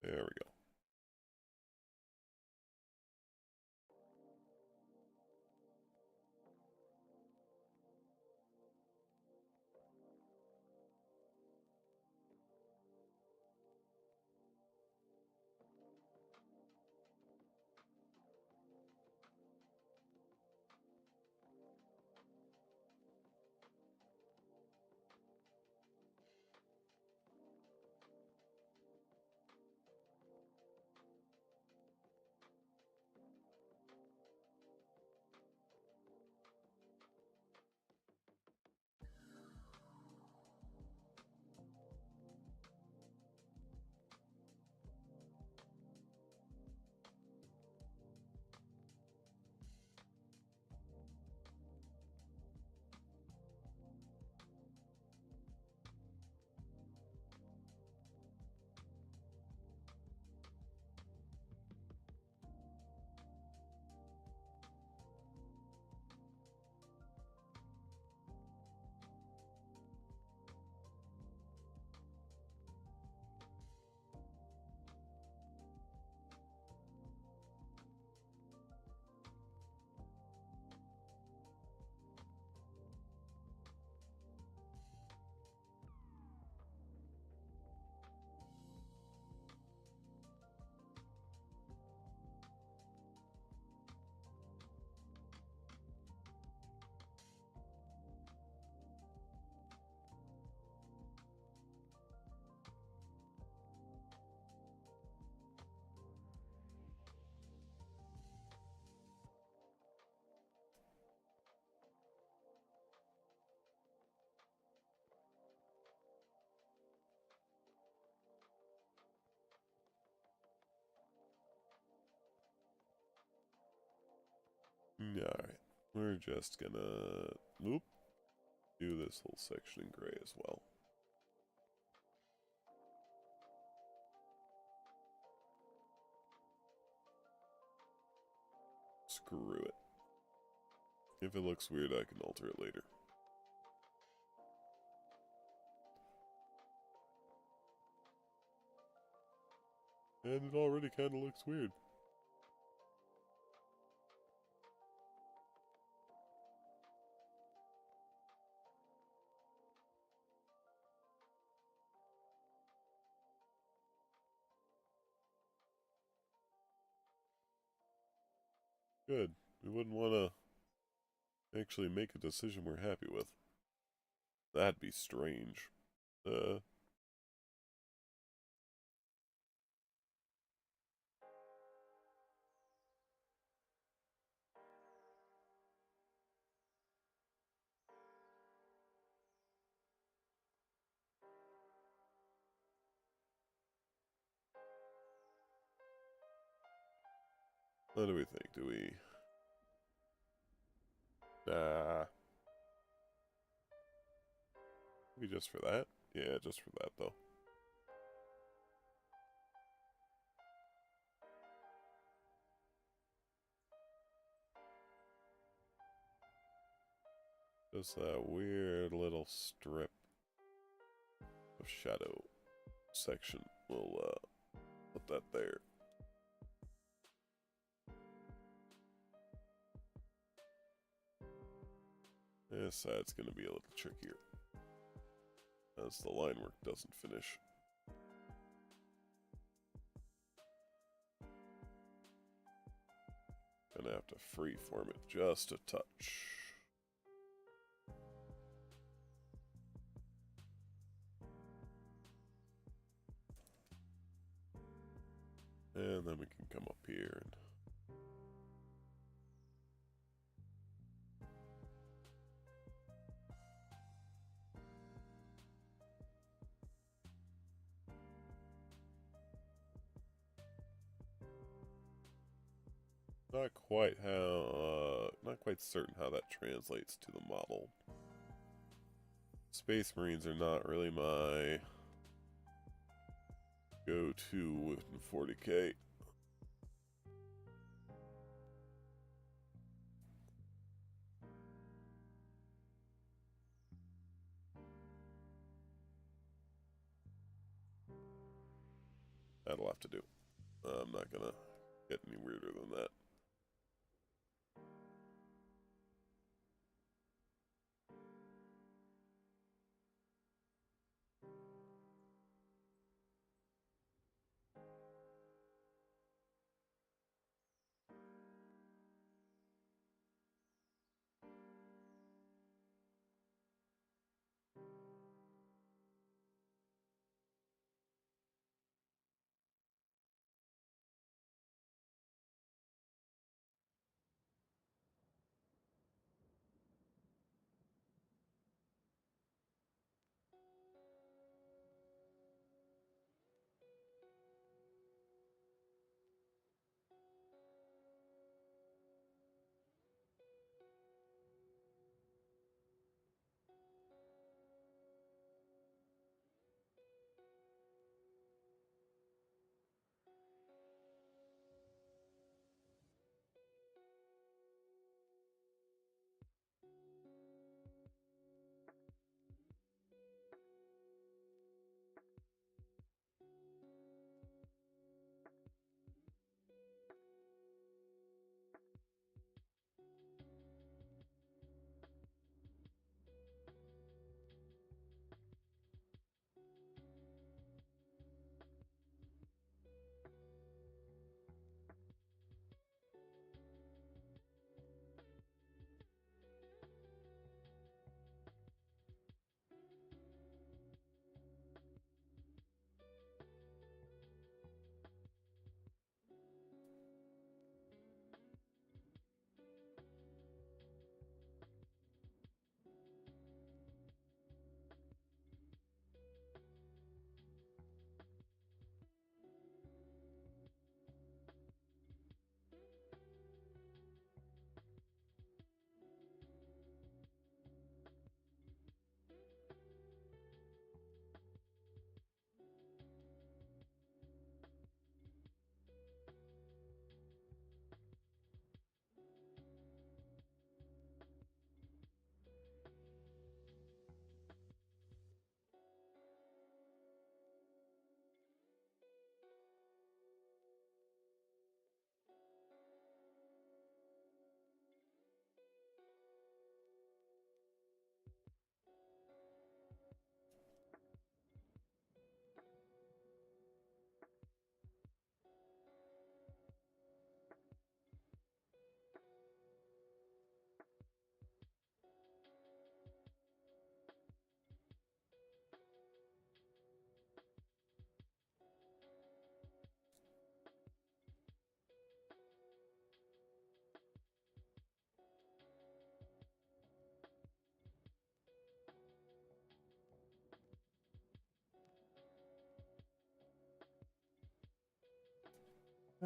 There we go. Yeah, alright. We're just gonna whoop, do this whole section in gray as well. Screw it. If it looks weird, I can alter it later. And it already kind of looks weird. Good. We wouldn't want to actually make a decision we're happy with. That'd be strange. Uh, what do we think? Do we... Nah. Maybe just for that? Yeah, just for that, though. Just that weird little strip of shadow section. We'll, put that there. This side's gonna be a little trickier, as the line work doesn't finish. Gonna have to freeform it just a touch. And then we can come up here and... Not quite certain how that translates to the model. Space Marines are not really my go-to within 40k. That'll have to do. I'm not gonna get any weirder than that.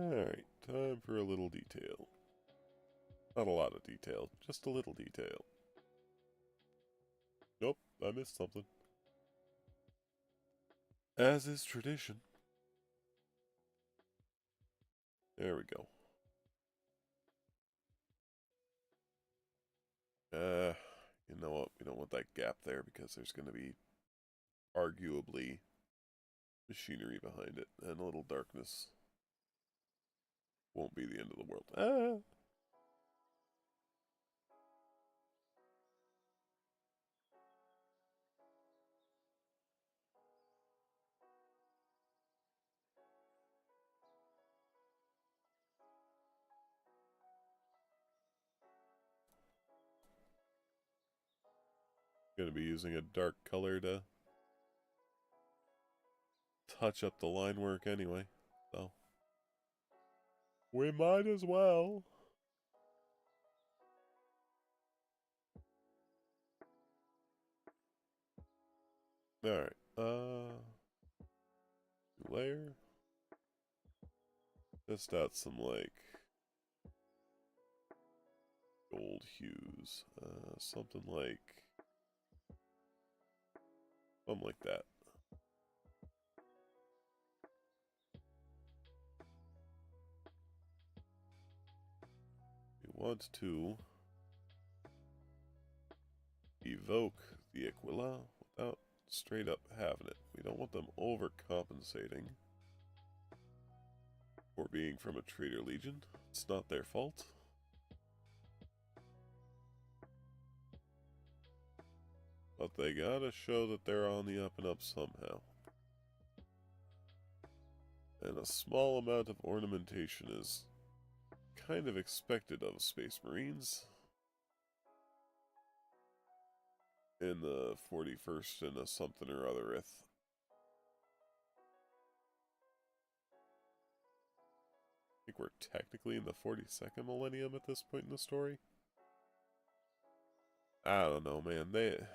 Alright, time for a little detail. Not a lot of detail, just a little detail. Nope, I missed something. As is tradition. There we go. You know what? We don't want that gap there because there's going to be arguably machinery behind it, and a little darkness won't be the end of the world. Going to be using a dark color to touch up the line work anyway, so we might as well. Alright, layer. Test out some, like, gold hues. Something like that. We want to evoke the Aquila without straight up having it. We don't want them overcompensating for being from a traitor legion. It's not their fault. But they gotta show that they're on the up and up somehow. And a small amount of ornamentation is kind of expected of Space Marines in the 41st and a something or othereth. I think we're technically in the 42nd millennium at this point in the story. I don't know, man. They've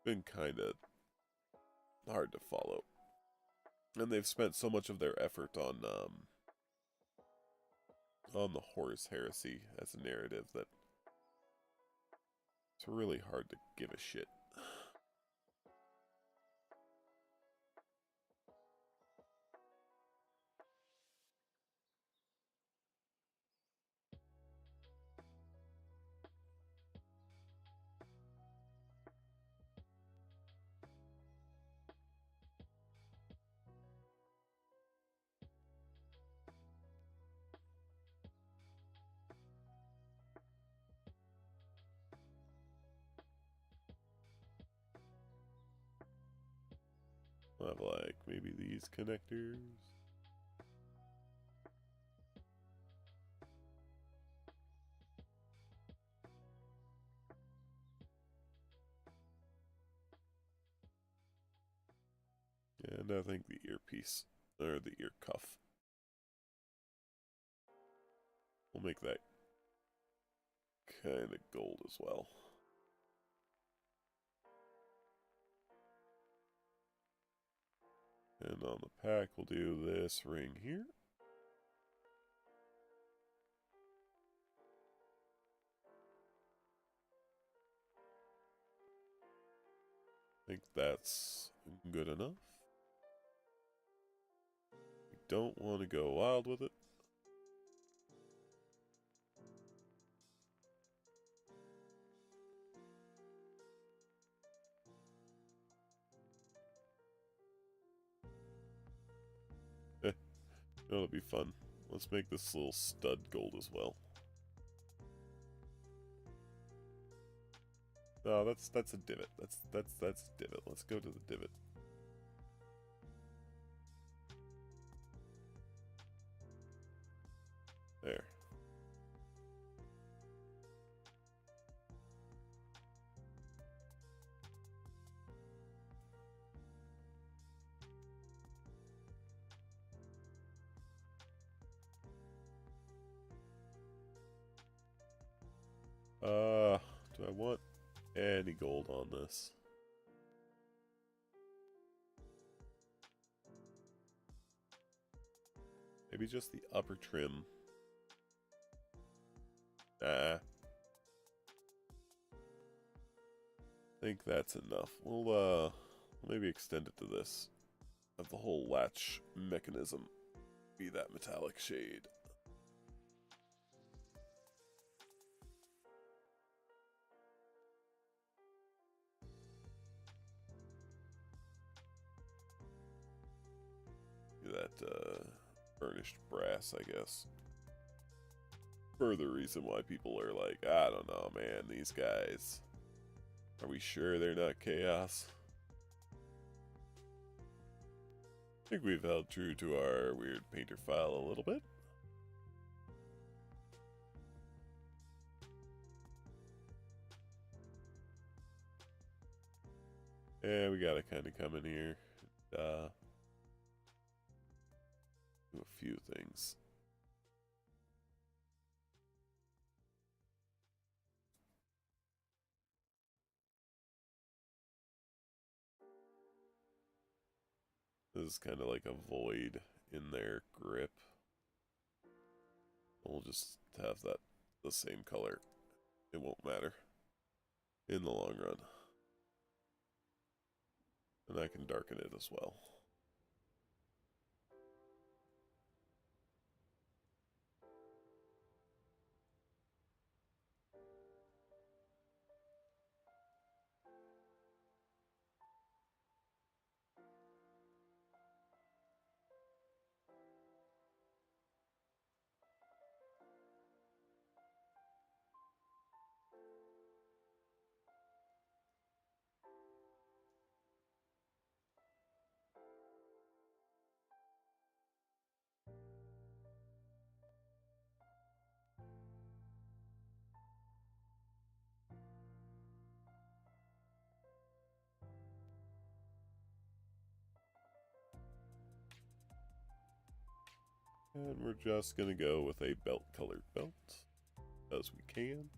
been kind of hard to follow. And they've spent so much of their effort on the Horus Heresy as a narrative that it's really hard to give a shit. I'll have, like, maybe these connectors. And I think the earpiece, or the ear cuff. We'll make that kind of gold as well. And on the pack, we'll do this ring here. I think that's good enough. We don't want to go wild with it. That'll be fun. Let's make this little stud gold as well. No, that's a divot. That's a divot. Let's go to the divot. There. Do I want any gold on this? Maybe just the upper trim. Nah. I think that's enough. We'll maybe extend it to this. Have the whole latch mechanism be that metallic shade. That burnished brass, I guess. Further reason why people are like, I don't know, man, these guys. Are we sure they're not chaos? I think we've held true to our weird painter file a little bit. Yeah, we gotta kind of come in here and do a few things. This is kind of like a void in their grip. We'll just have that the same color. It won't matter in the long run. And I can darken it as well. And we're just gonna go with a belt colored belt, as we can.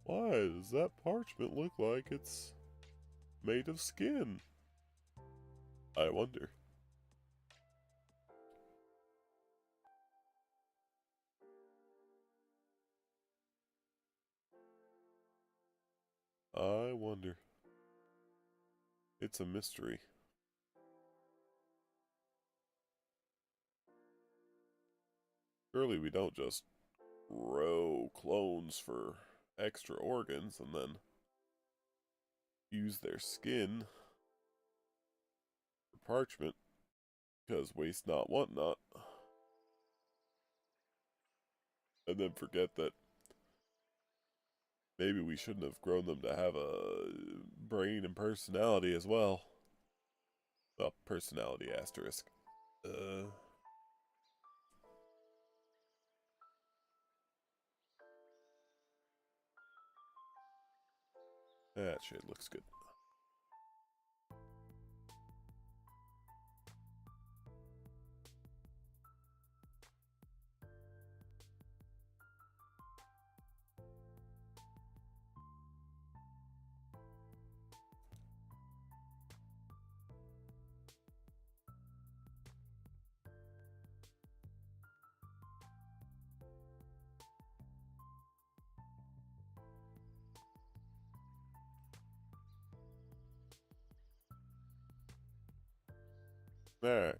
Why does that parchment look like it's made of skin? I wonder. I wonder. It's a mystery. Surely we don't just grow clones for extra organs and then use their skin for parchment, because waste not, want not. And then forget that maybe we shouldn't have grown them to have a brain and personality as well. Well, personality asterisk. That shit looks good. Alright.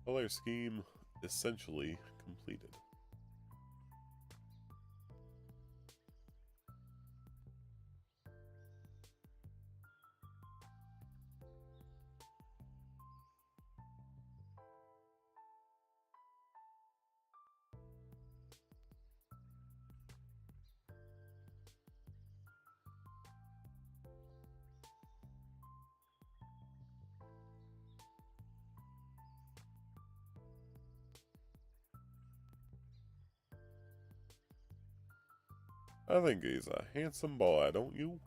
Color scheme essentially completed. I think he's a handsome boy, don't you?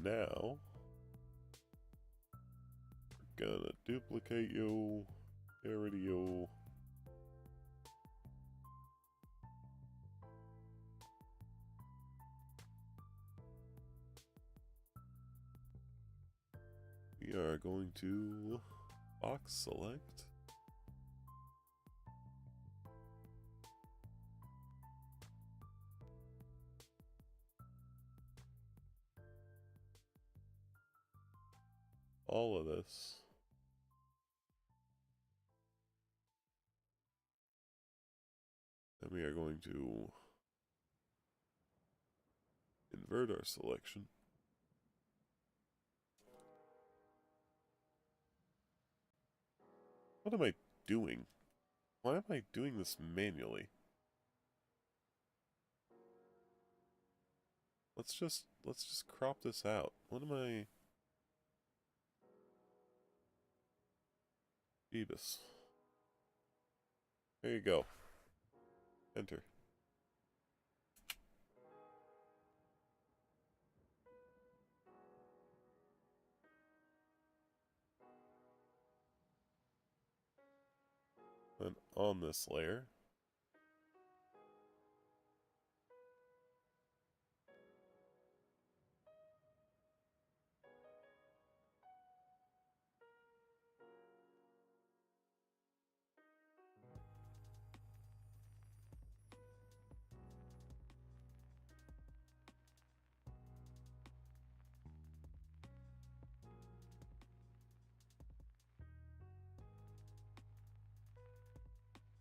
Now, we're gonna duplicate you, get rid of you. We are going to box select. All of this. And we are going to invert our selection. What am I doing? Why am I doing this manually? Let's just crop this out. What am I? Phoebus. There you go. Enter. Then on this layer,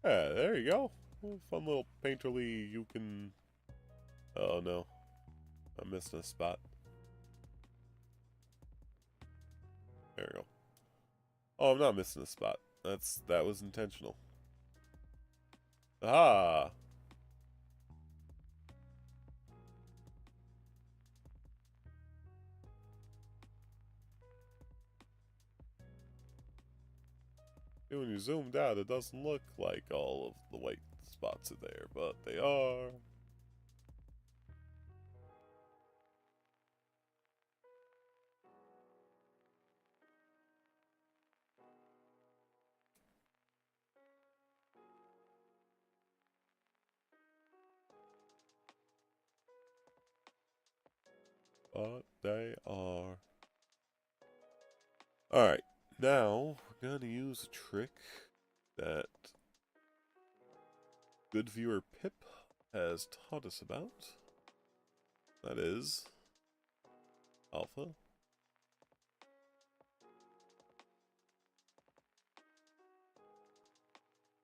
yeah, there you go. Fun little painterly. You can. Oh no, I'm missing a spot. There we go. Oh, I'm not missing a spot. That was intentional. Ah. When you zoomed out, it doesn't look like all of the white spots are there, but they are. But they are. Alright, now we're gonna use a trick that good viewer Pip has taught us about. That is alpha.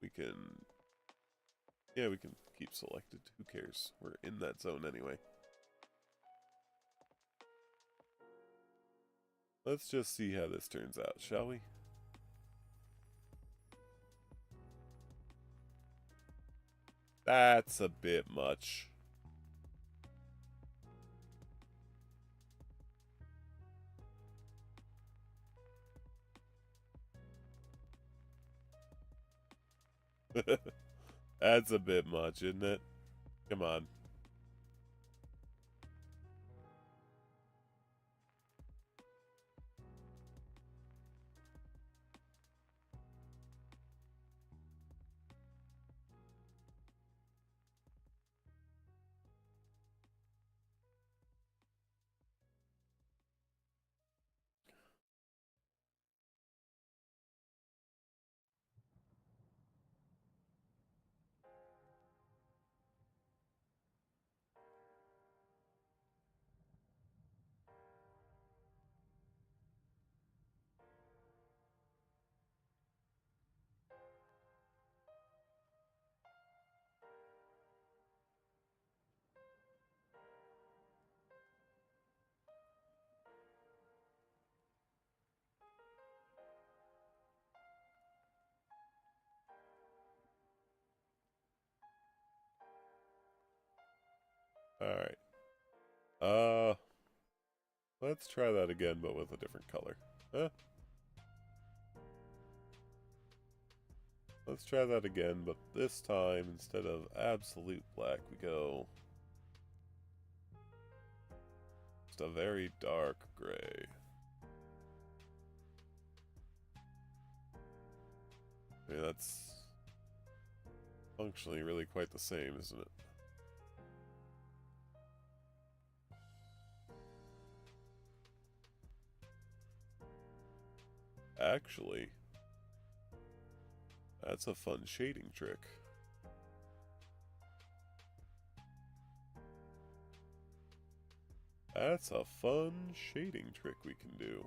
We can, yeah, we can keep selected. Who cares? We're in that zone anyway. Let's just see how this turns out, shall we? That's a bit much. That's a bit much, isn't it? Come on. Alright. Uh, let's try that again, but with a different color. Huh? Let's try that again, but this time, instead of absolute black, we go just a very dark gray. I mean, that's functionally really quite the same, isn't it? Actually, that's a fun shading trick. That's a fun shading trick we can do.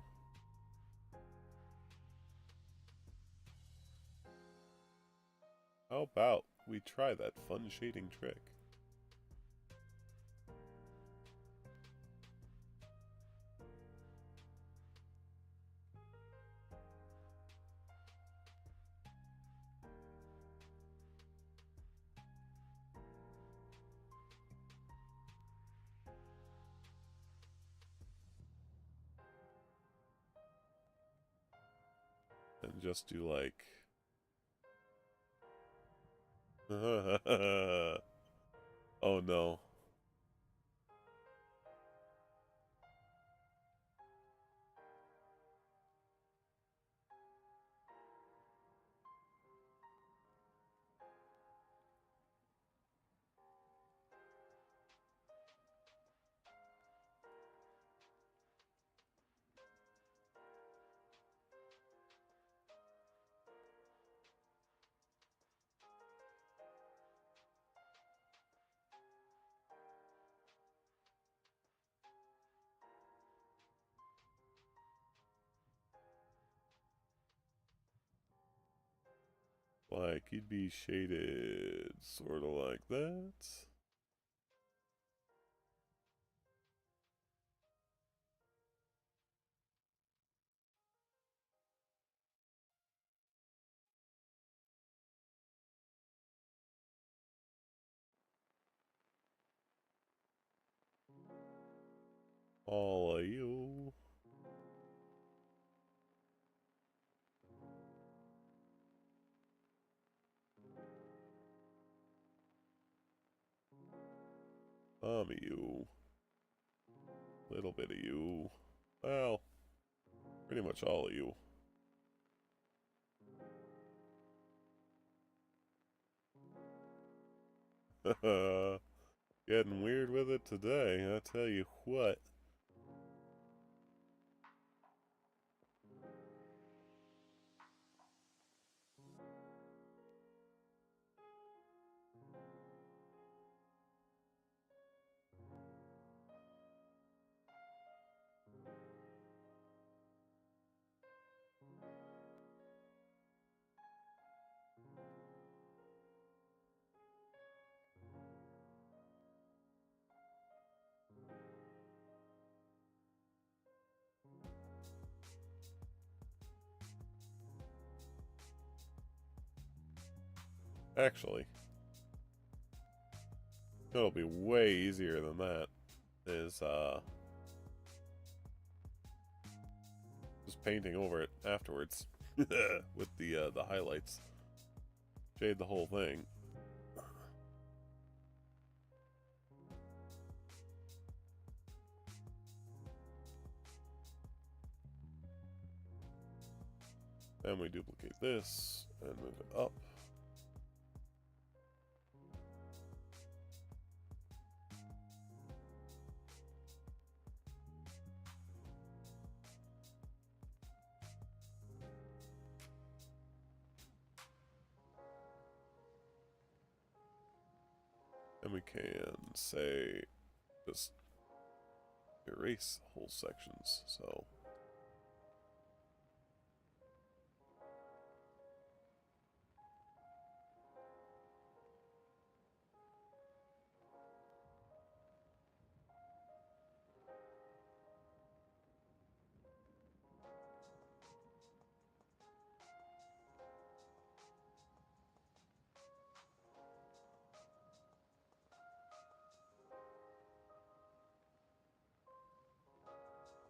How about we try that fun shading trick? And just do like... Oh no. Like, you'd be shaded sort of like that. All of you. Some of you. Little bit of you. Well, pretty much all of you. Getting weird with it today, I tell you what. Actually, it'll be way easier than that. Is just painting over it afterwards with the highlights. shade the whole thing. Then we duplicate this and move it up. And we can say just erase whole sections. So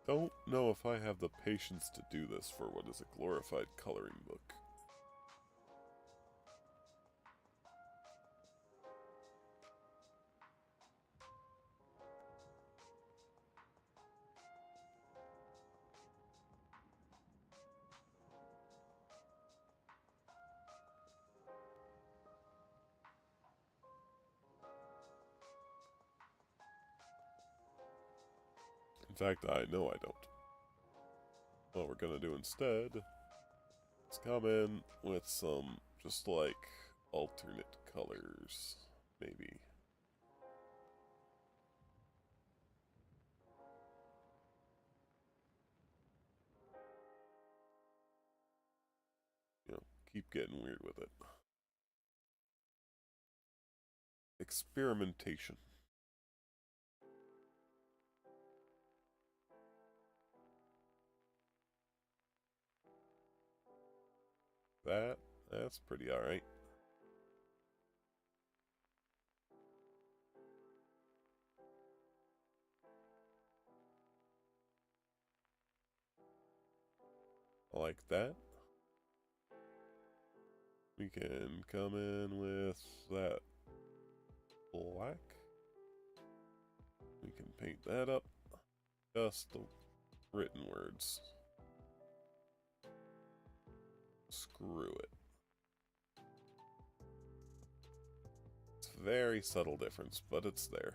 don't know if I have the patience to do this for what is a glorified coloring book. In fact, I know I don't. What we're gonna do instead is come in with some just like alternate colors, maybe. You know, keep getting weird with it. Experimentation. That's pretty alright. I like that. We can come in with that black. We can paint that up. Just the written words. Screw it. It's a very subtle difference, but it's there.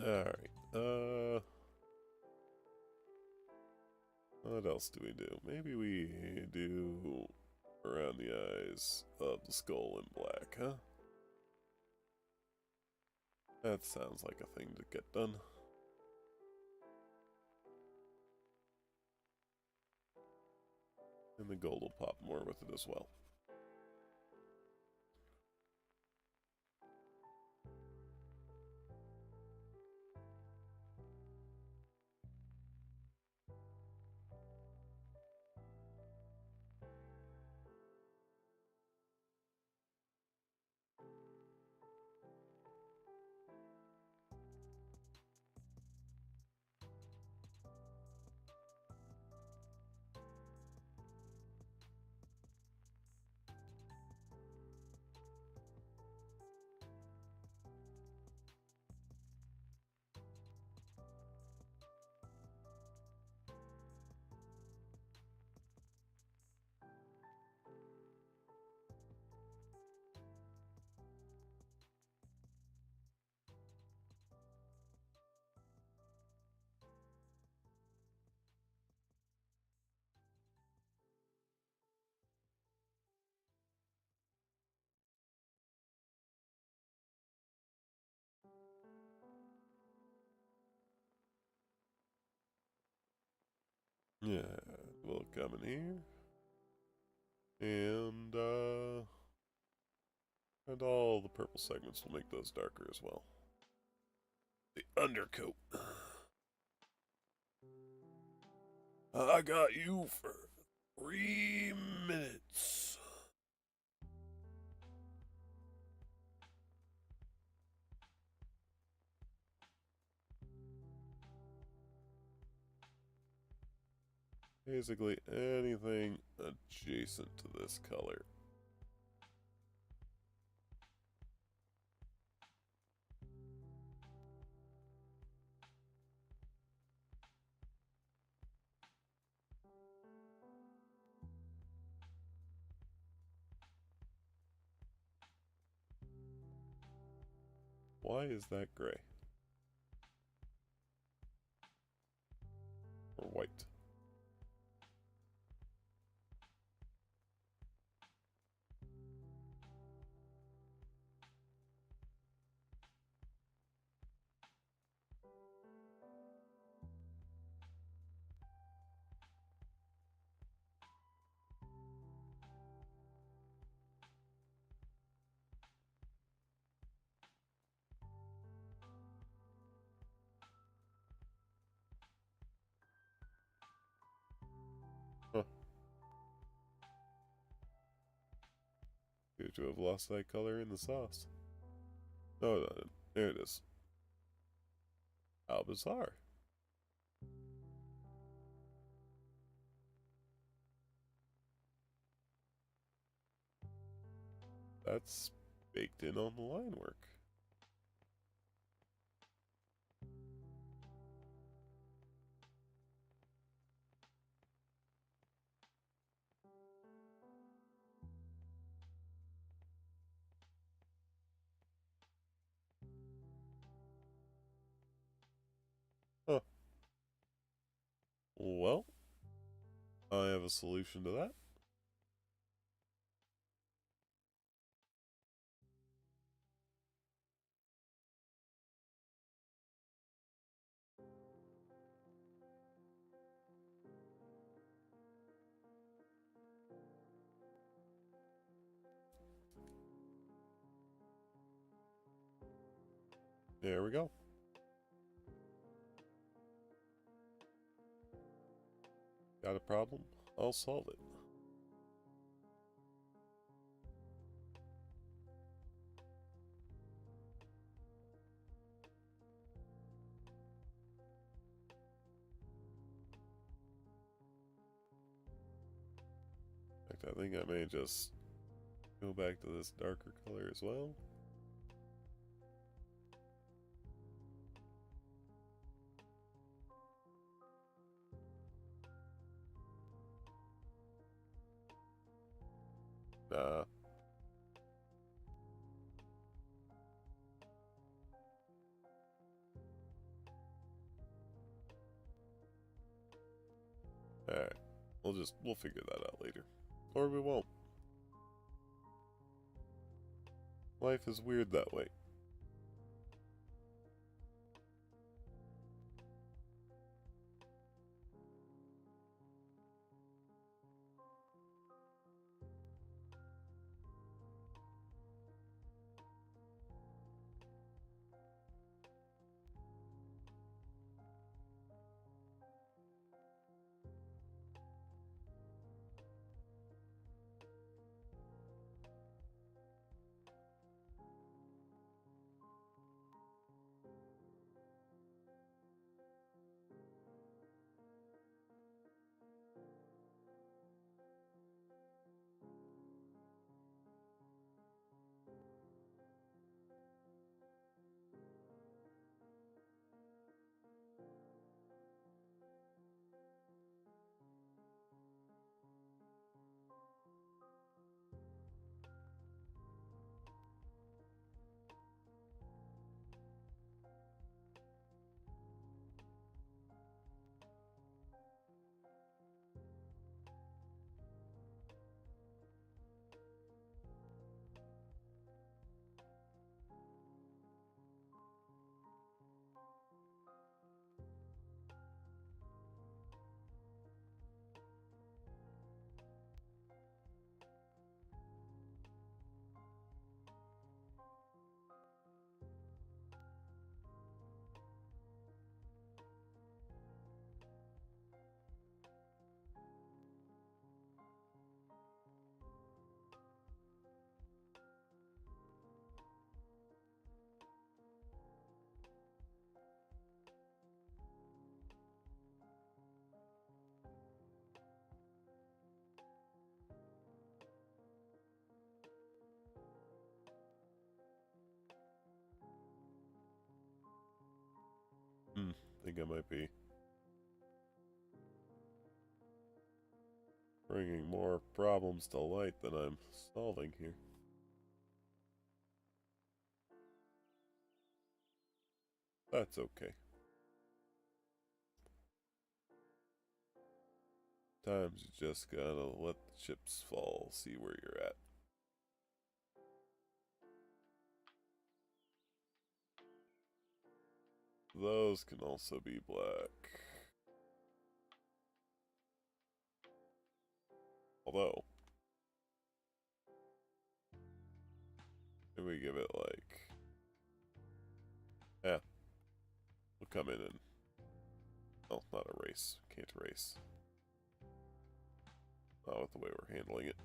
Alright, what else do we do? Maybe we do around the eyes of the skull in black, huh? That sounds like a thing to get done. And the gold will pop more with it as well. Yeah, we'll come in here. And all the purple segments will make those darker as well. The undercoat. I got you for 3 minutes. Basically anything adjacent to this color. Why is that gray? Or white? Huh. Appear to have lost that color in the sauce. No, no, there it is. How bizarre. That's baked in on the line work. Huh. Well, I have a solution to that. There we go. Got a problem? I'll solve it. In fact, I think I may just go back to this darker color as well. Nah. Alright. We'll figure that out later. Or we won't. Life is weird that way. think I might be bringing more problems to light than I'm solving here. That's okay. Times you just gotta let the chips fall, see where you're at. Those can also be black. Although, if we give it like, yeah, we'll come in and, oh, not erase, can't erase. Not with the way we're handling it.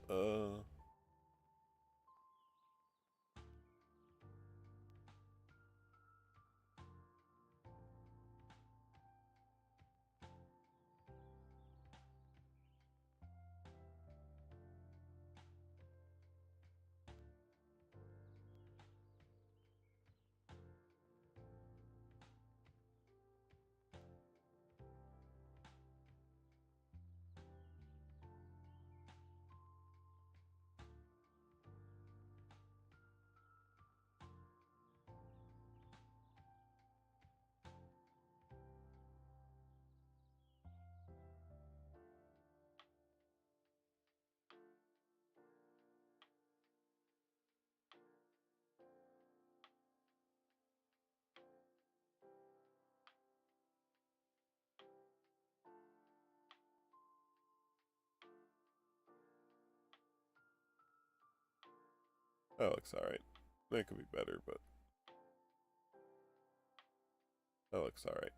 That looks alright. That could be better, but that looks alright.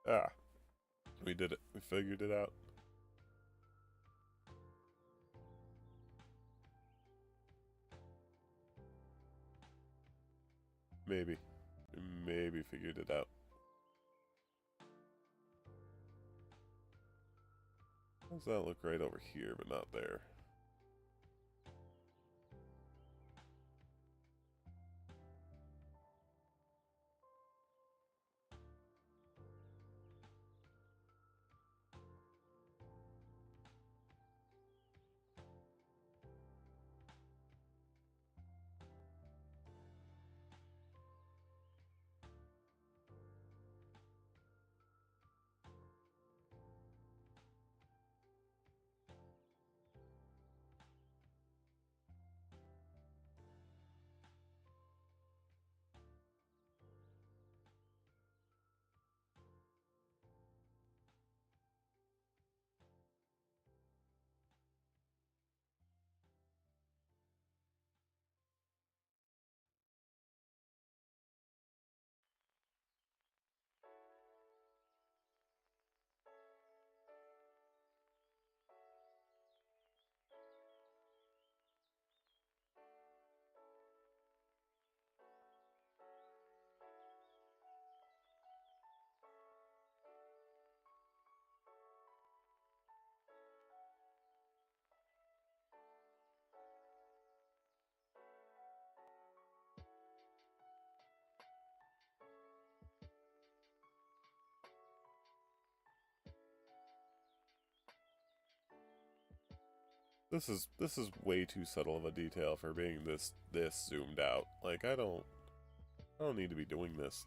Ah, we did it. We figured it out. Maybe. Maybe figured it out. How does that look right over here, but not there? This is way too subtle of a detail for being this zoomed out. Like I don't need to be doing this.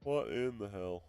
What in the hell?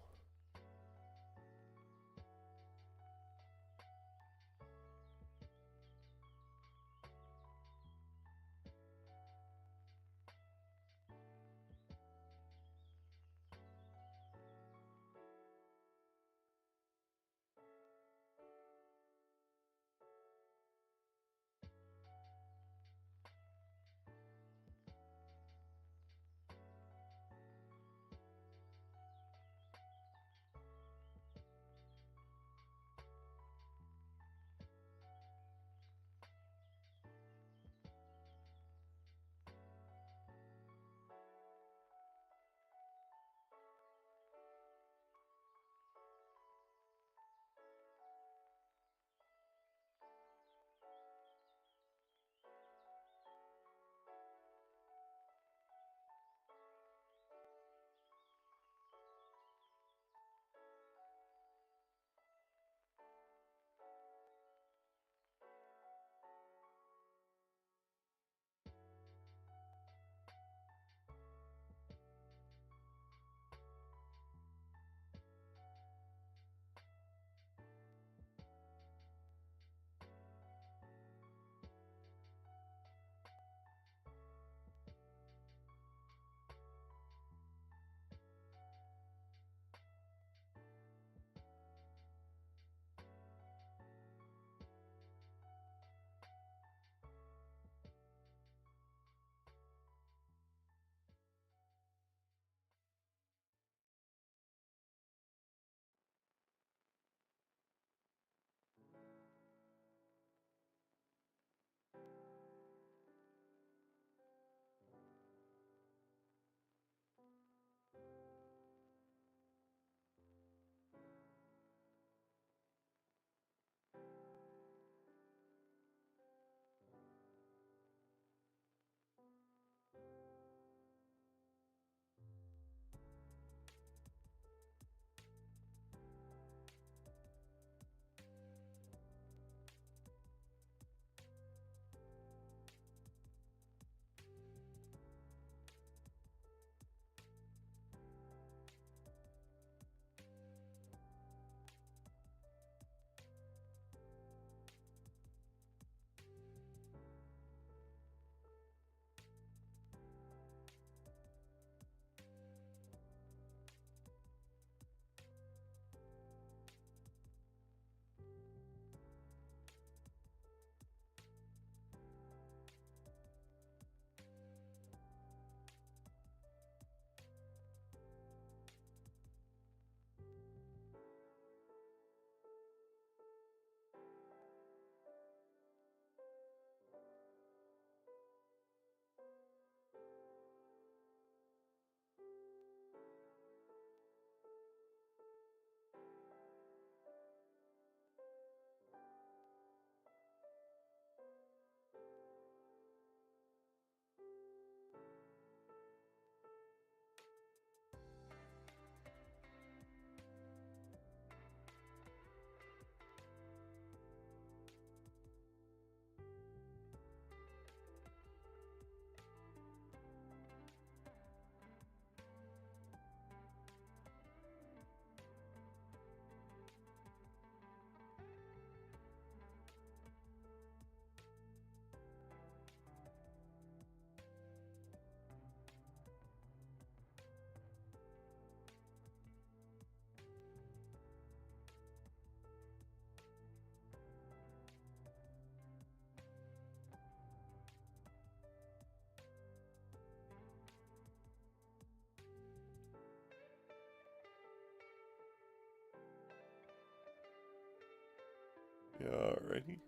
Alrighty.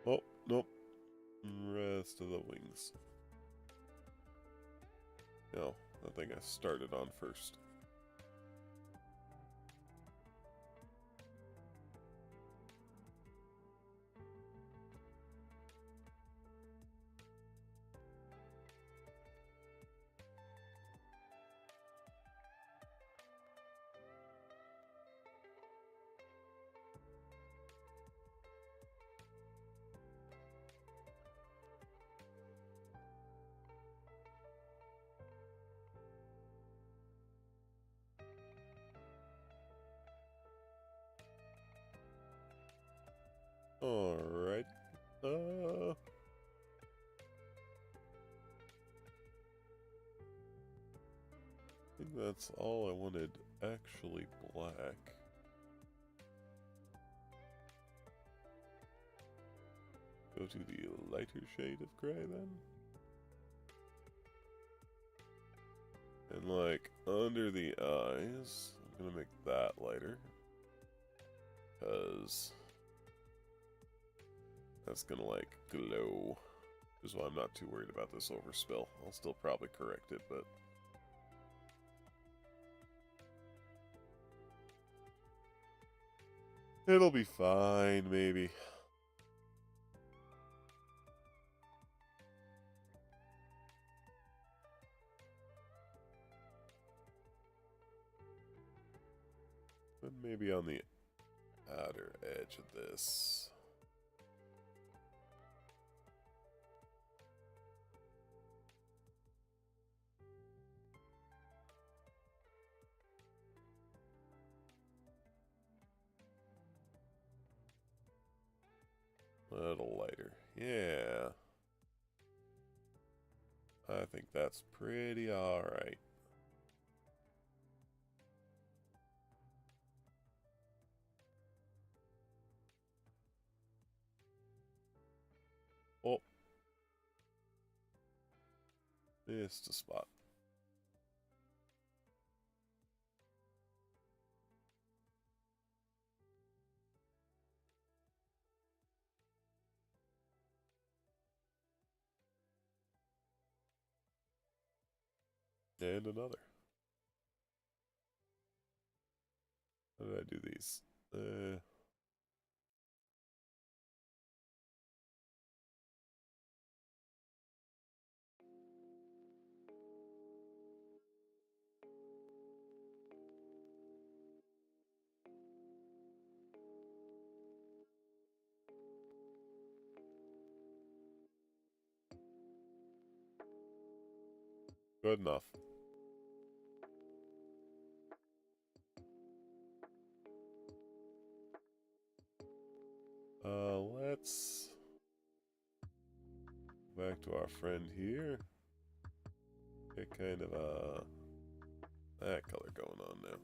Oh, nope. Rest of the wings. No, I think I started on first. Alright. I think that's all I wanted. Actually, black. Go to the lighter shade of gray then. And like under the eyes, I'm gonna make that lighter. Because that's gonna like glow. Which is why I'm not too worried about this overspill. I'll still probably correct it, but it'll be fine, maybe. But maybe on the outer edge of this. A little lighter. Yeah. I think that's pretty alright. Oh. Missed a spot. And another. How did I do these? Good enough. Let's go back to our friend here. Get kind of that color going on now.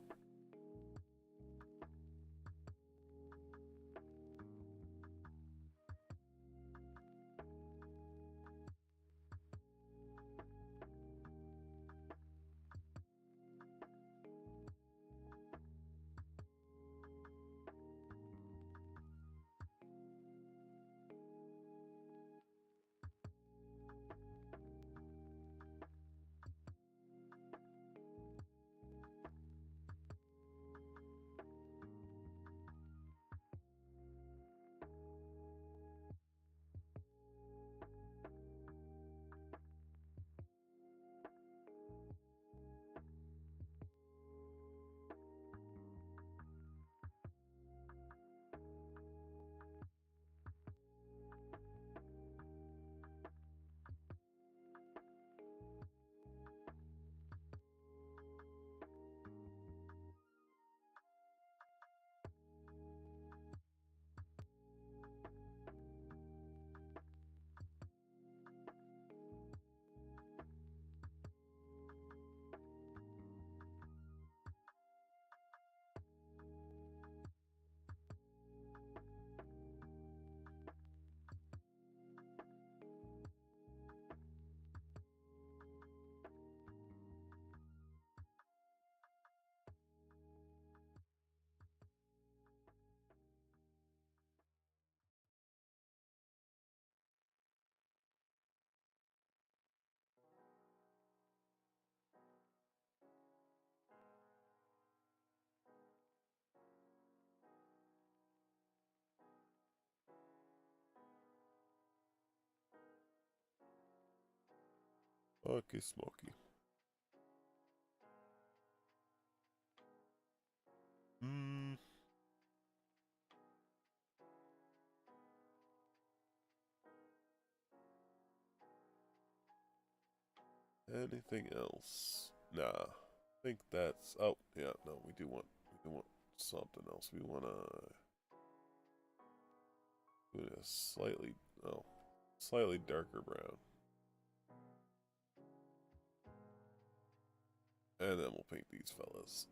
Okay, smoky. Hmm. Anything else? Nah. I think that's. Oh, yeah. No, we do want something else. We want to do a slightly, oh, slightly darker brown, and then we'll paint these fellas.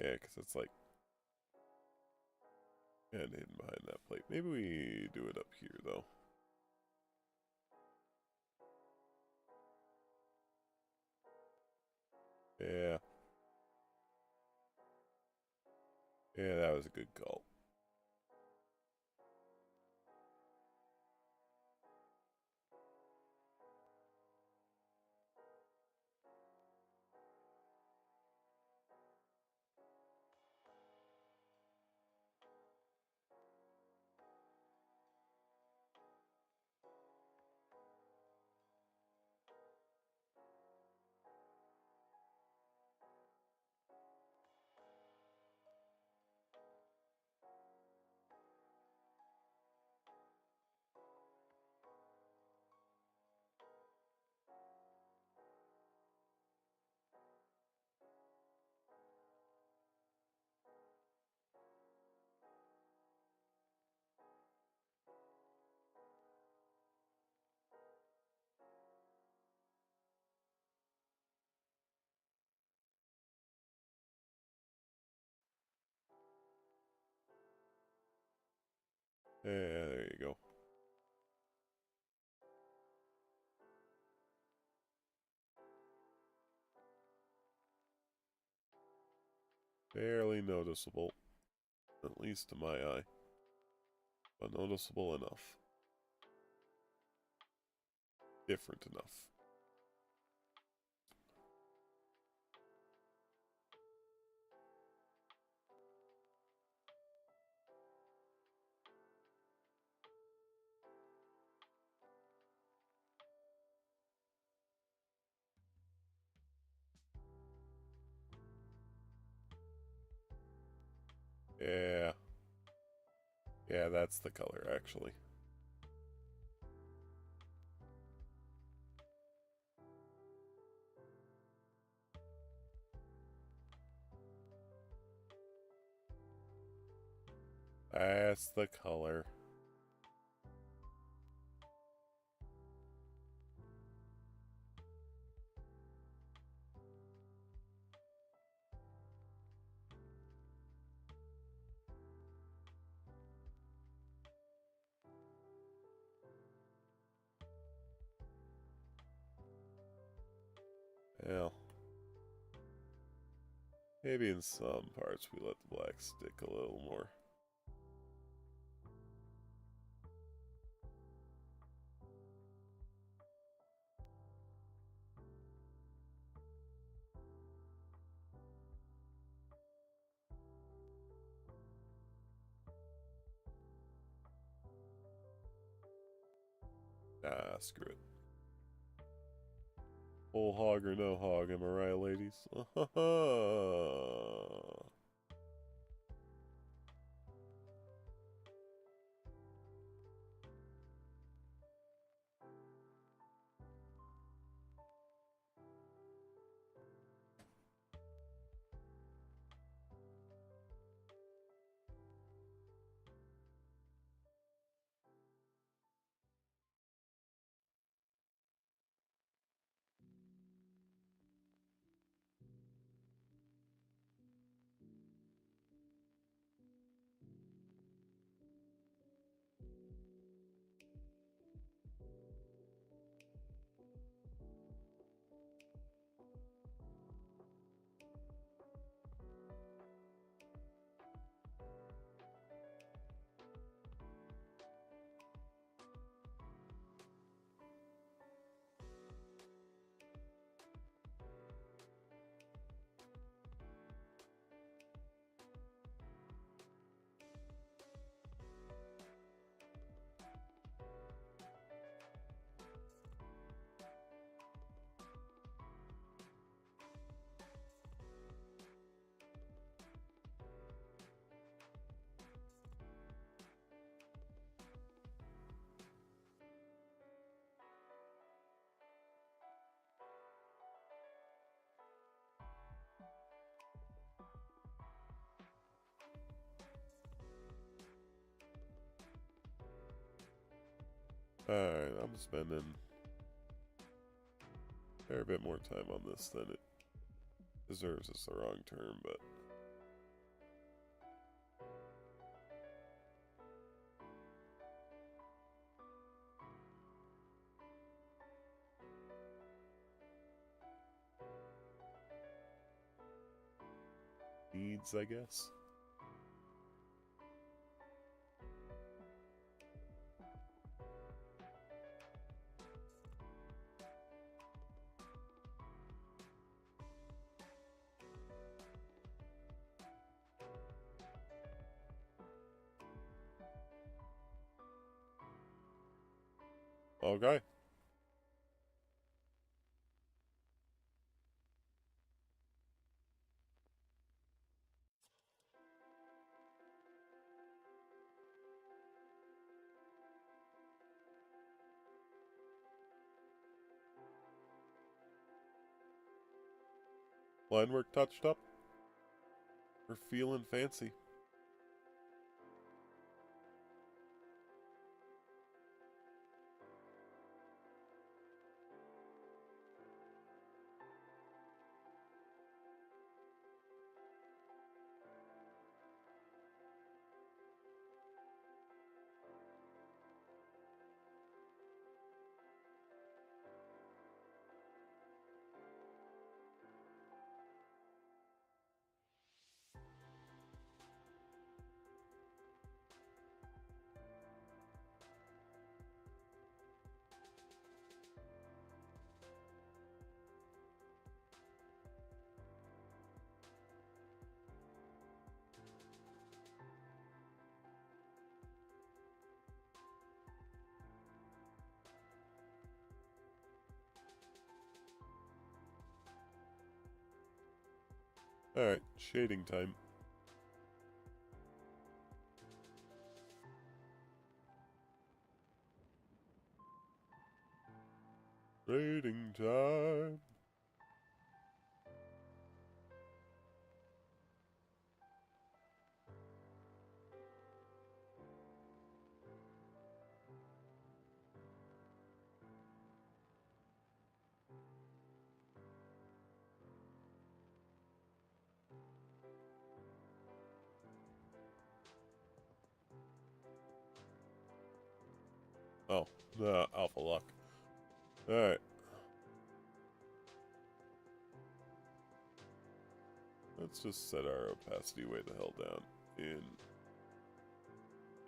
Yeah, because it's like and hidden behind that plate. Maybe we do it up here though. Yeah. Yeah, that was a good call. Yeah, there you go. Barely noticeable, at least to my eye, but noticeable enough. Different enough. Yeah. Yeah, that's the color, actually. That's the color. Well, maybe in some parts we let the black stick a little more. Ah, screw it. Whole hog or no hog, am I right, ladies? Alright, I'm spending a fair bit more time on this than it deserves. Is the wrong term, but... needs, I guess. Okay. Line work touched up. We're feeling fancy. Alright, shading time. Shading time. Oh, alpha luck. Alright. Let's just set our opacity way the hell down in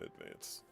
advance.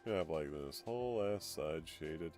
Gonna have like this whole ass side shaded.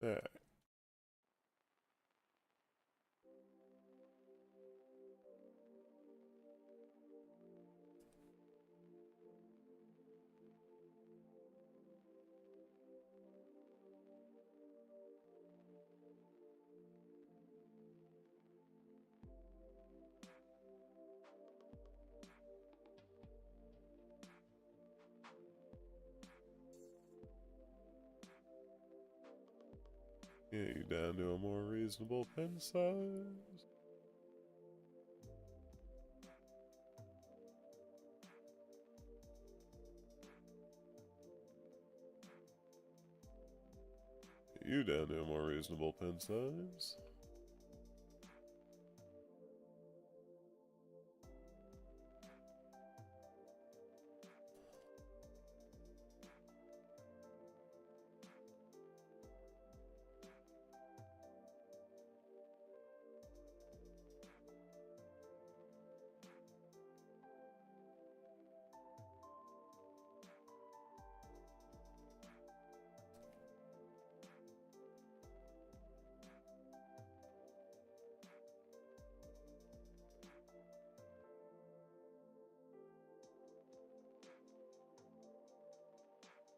Yeah. Get you down to a more reasonable pen size. Get you down to a more reasonable pen size.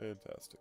Fantastic.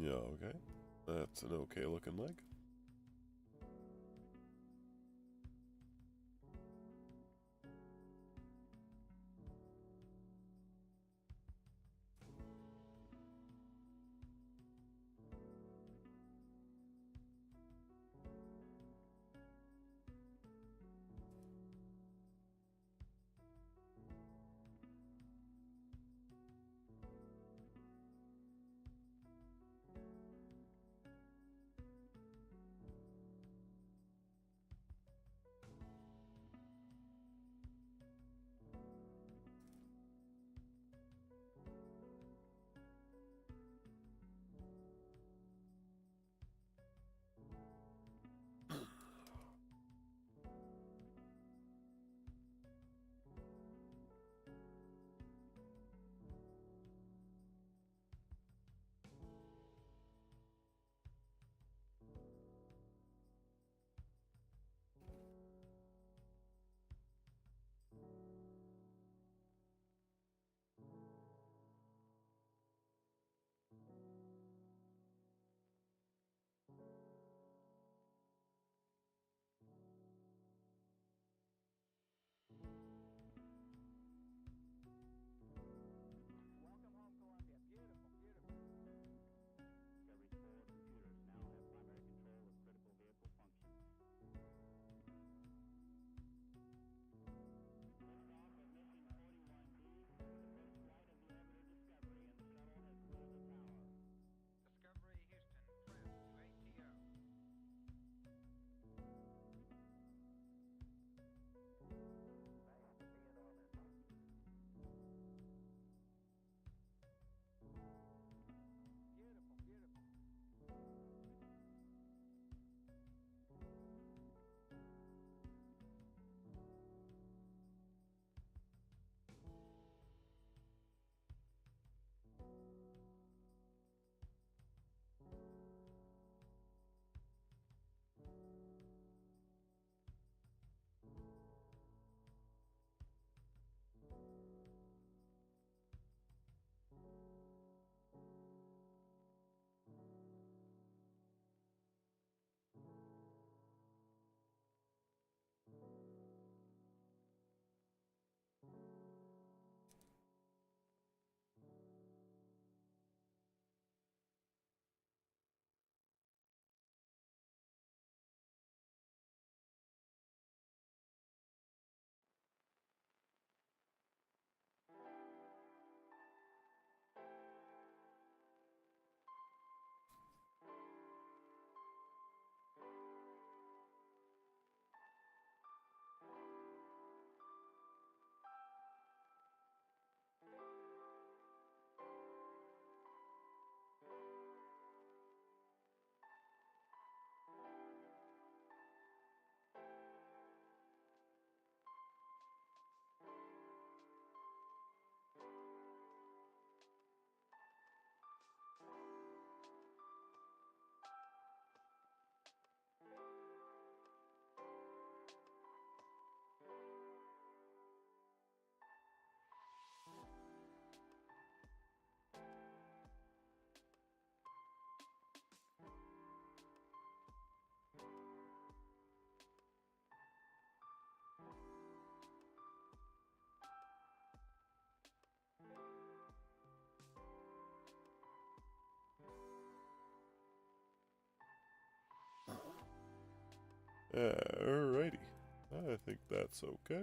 Yeah, okay. That's an okay looking leg. Alrighty. I think that's okay.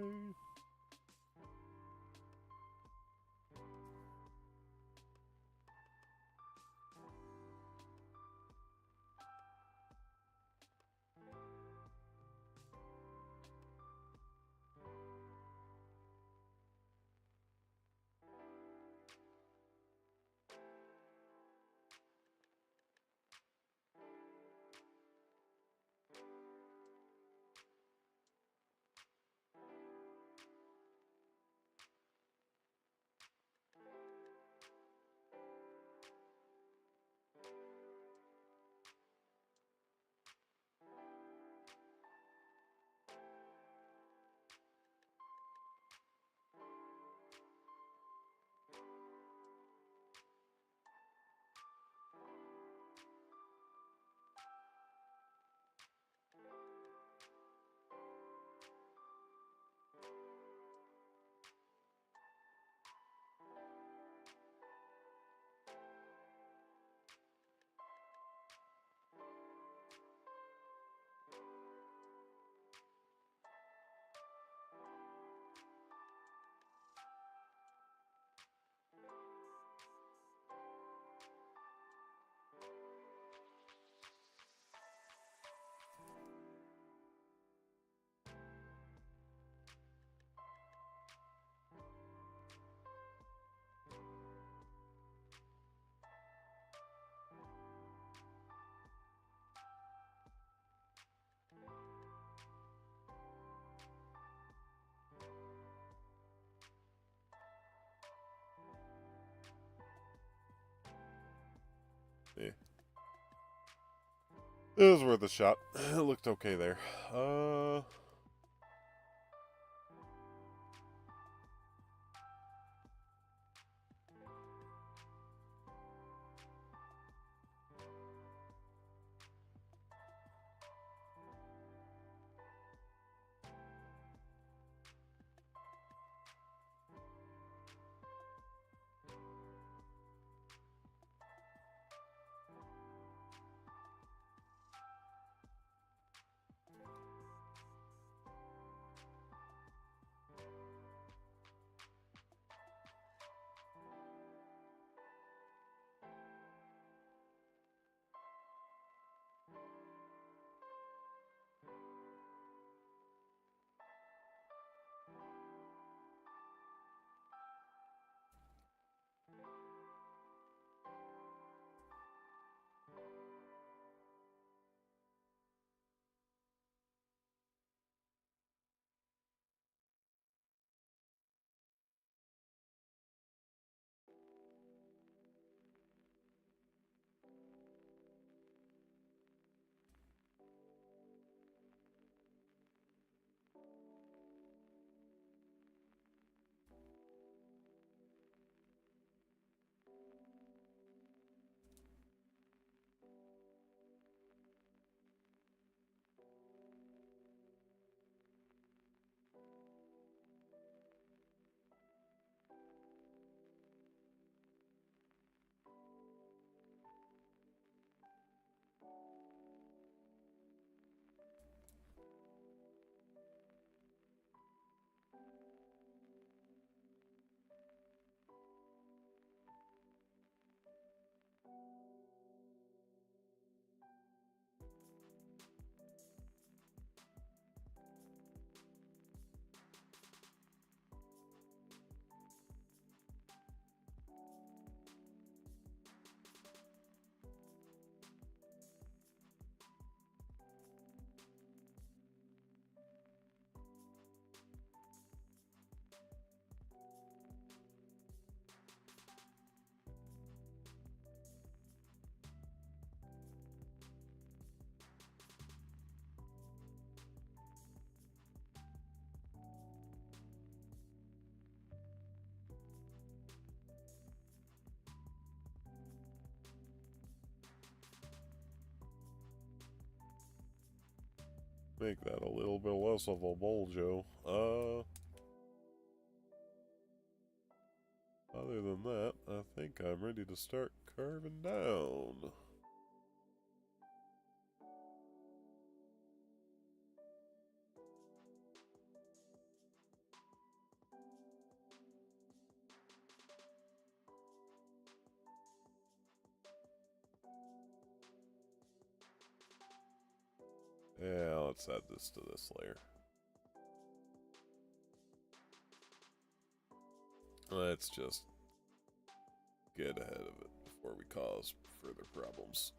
Yeah. It was worth a shot. It looked okay there. Make that a little bit less of a bowl, Joe. Other than that, I think I'm ready to start carving down. Yeah, let's add this to this layer. Let's just get ahead of it before we cause further problems.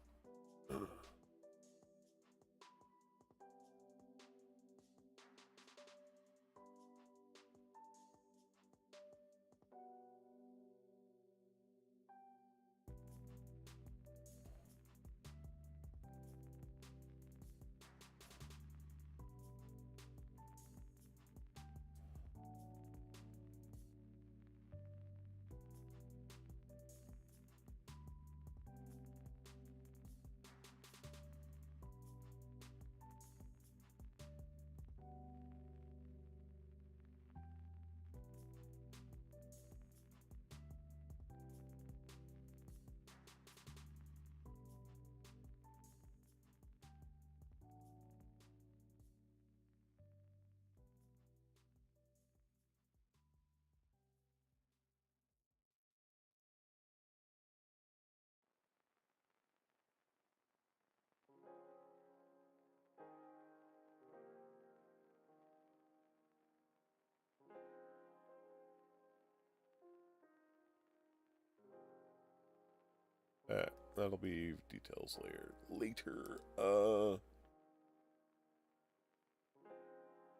That'll be details later.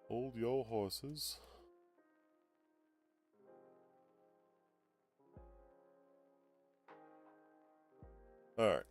Hold your horses. Alright.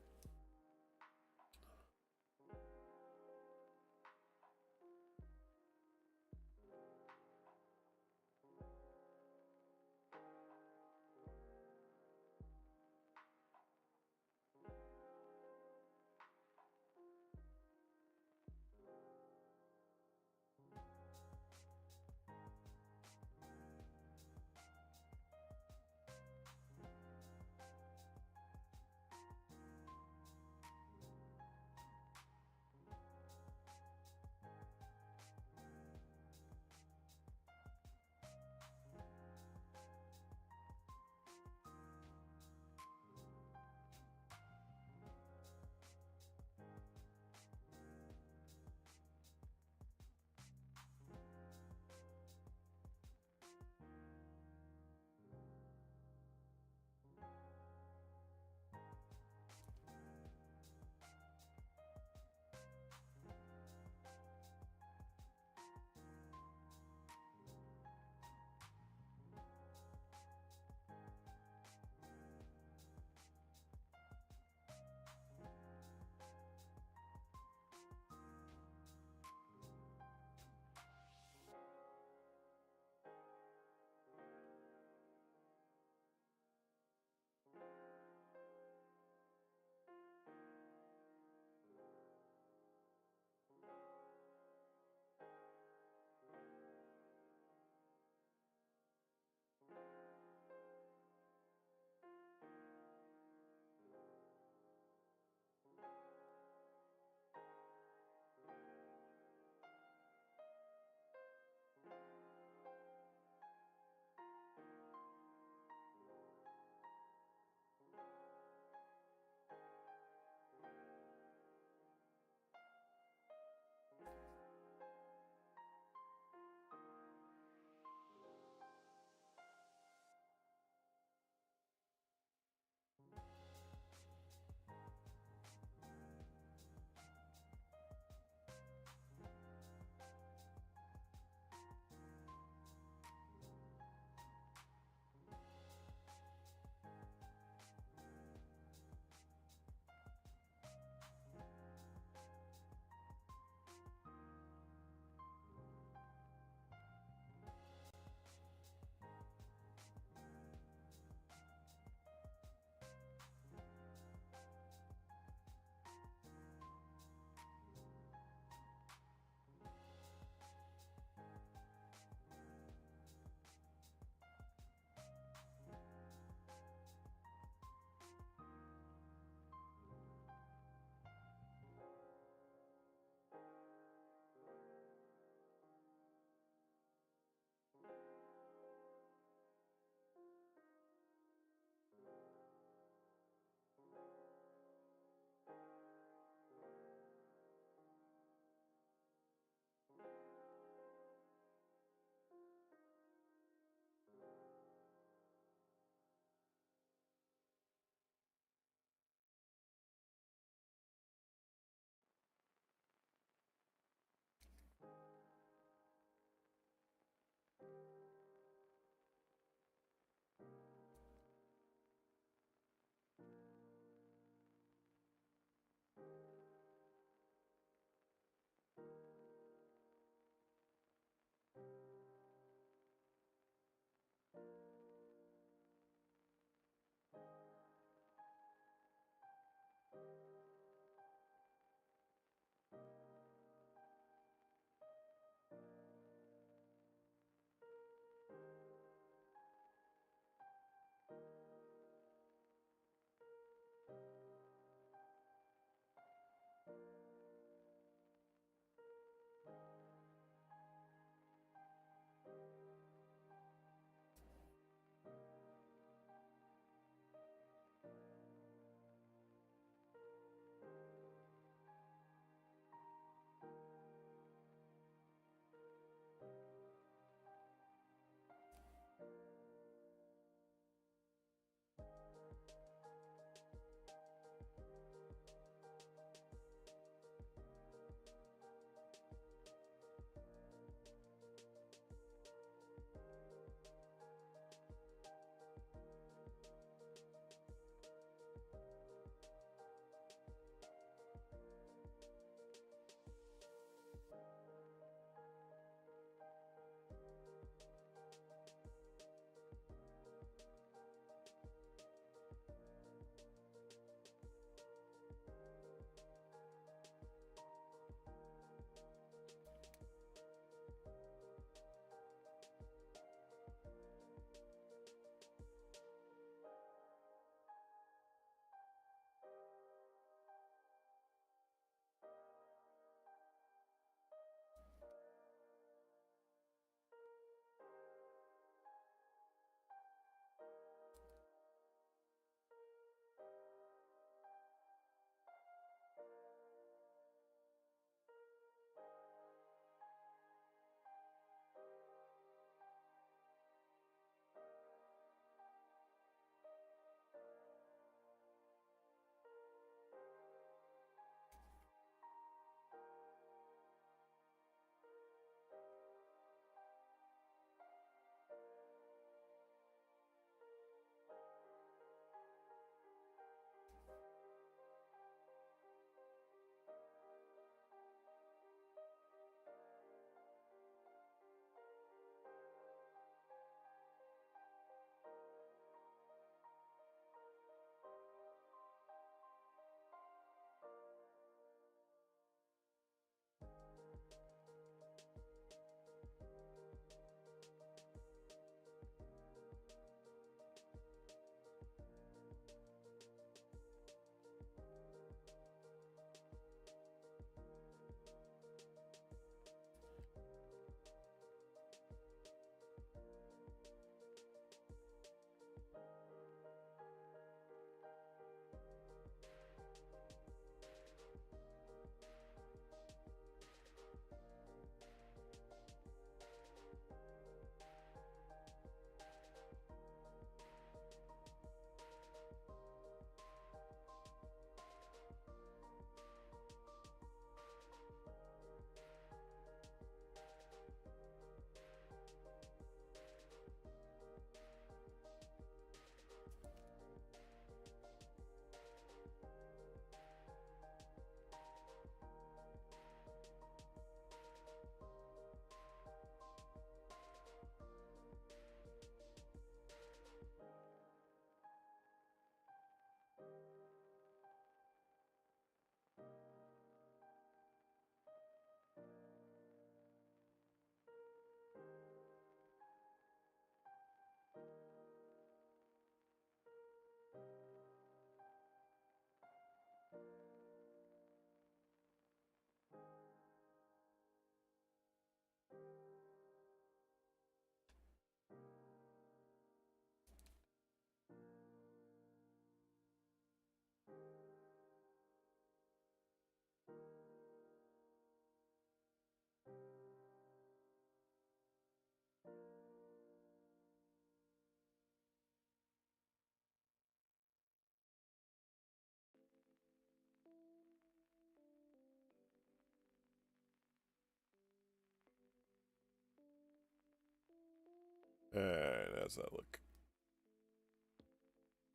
And how's that look?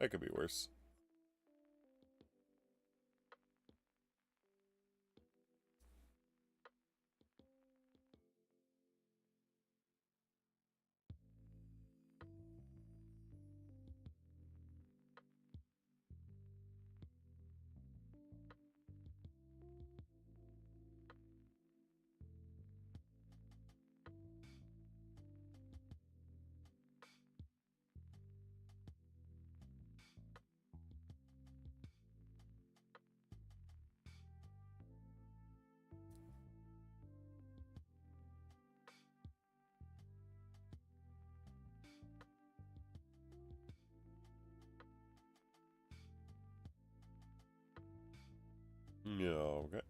That could be worse. Yeah, okay.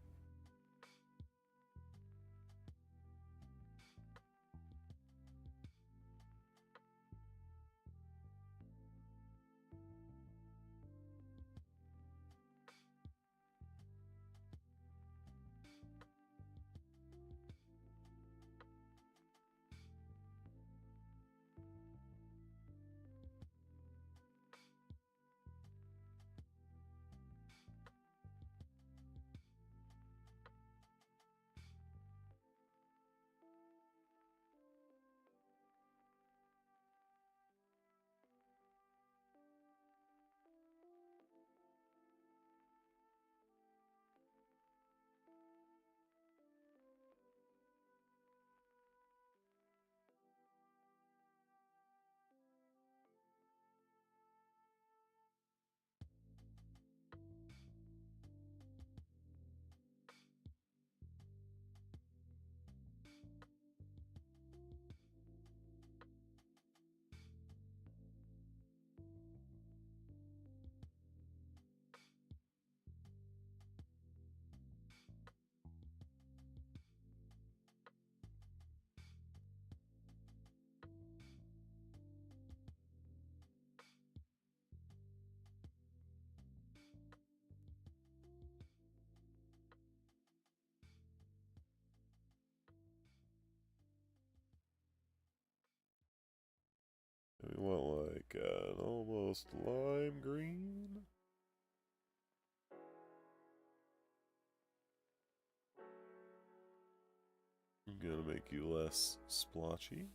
We want like an almost lime green. I'm gonna make you less splotchy.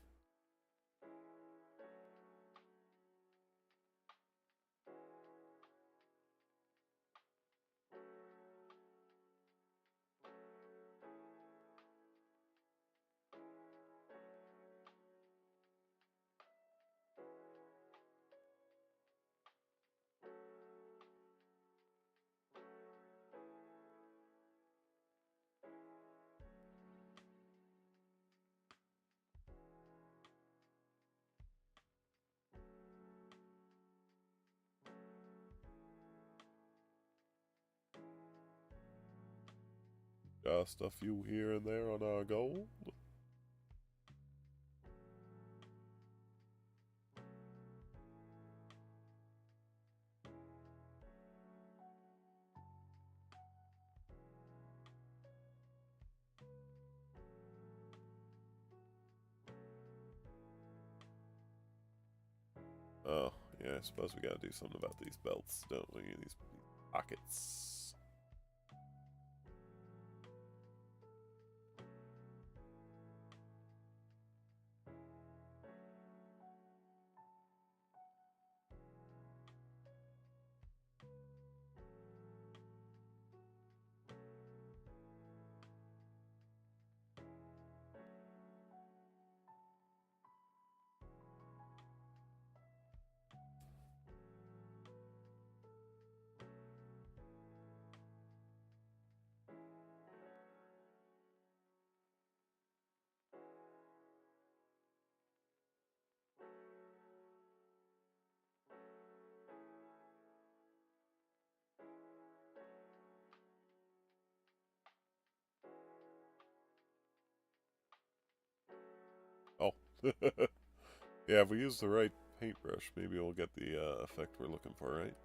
Just a few here and there on our gold. Oh, yeah, I suppose we gotta do something about these belts, don't we? These pockets. Oh. Yeah, if we use the right paintbrush, maybe we'll get the effect we're looking for, right?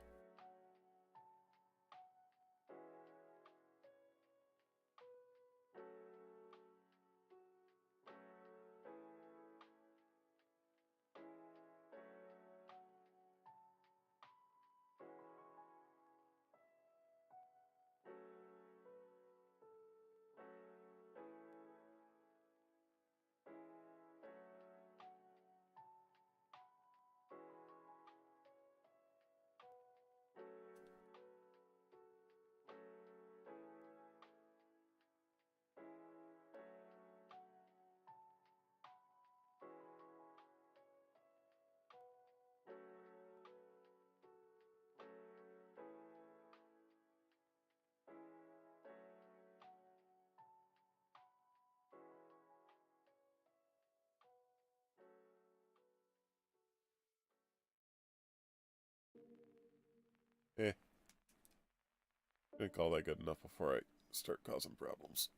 I think all that good enough before I start causing problems.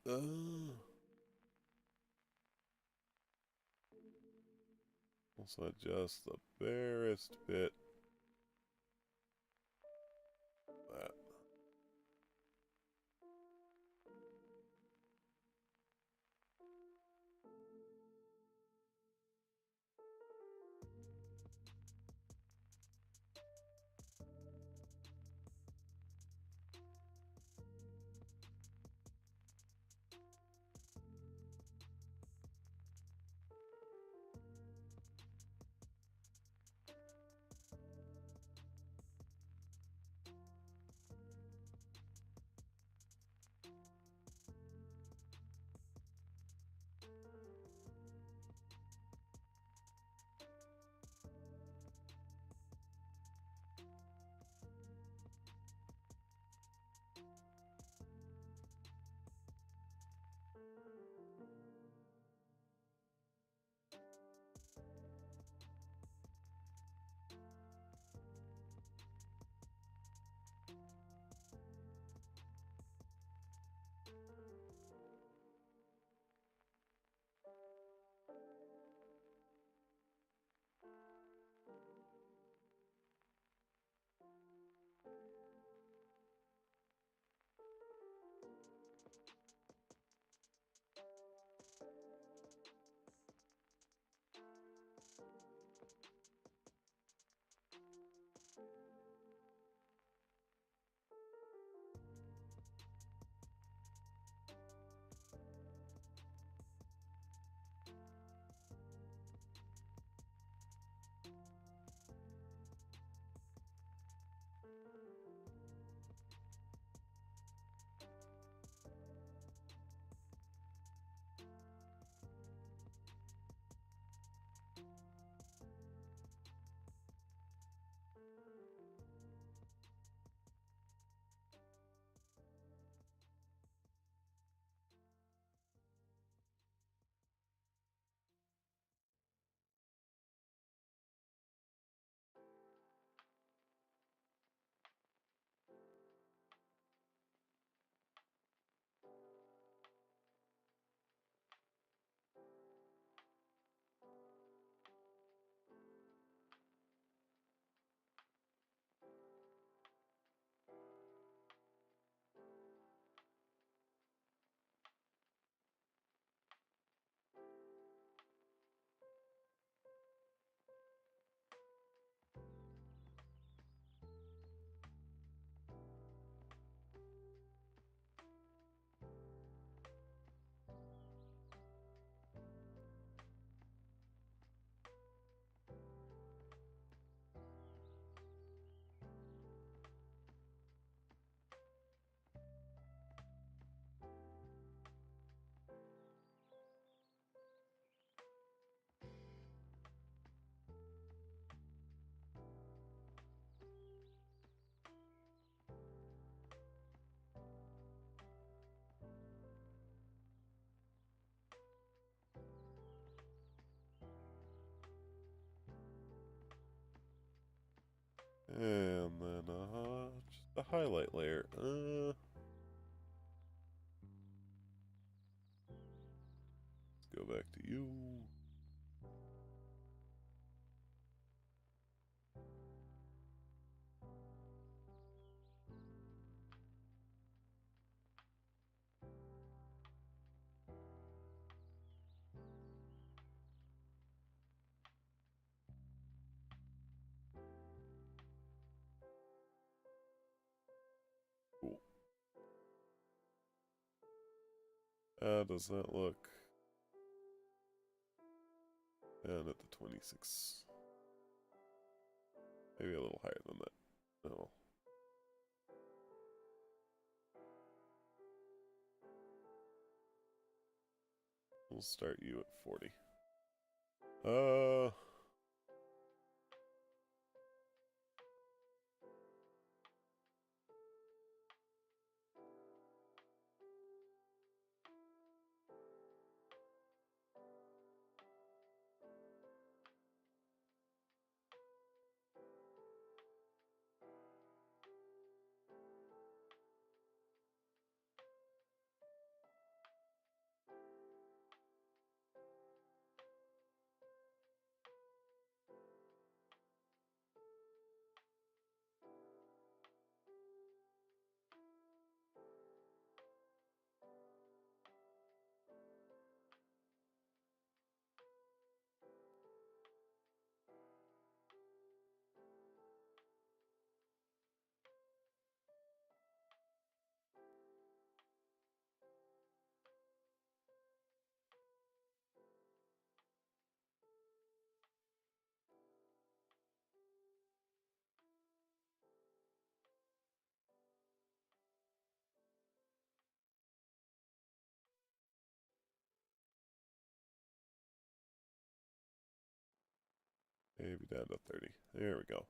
Also adjust the barest bit. That. And then, just the highlight layer. Let's go back to you. Cool. How does that look? And at the 26. Maybe a little higher than that. Oh. We'll start you at 40. Maybe down to 30. There we go.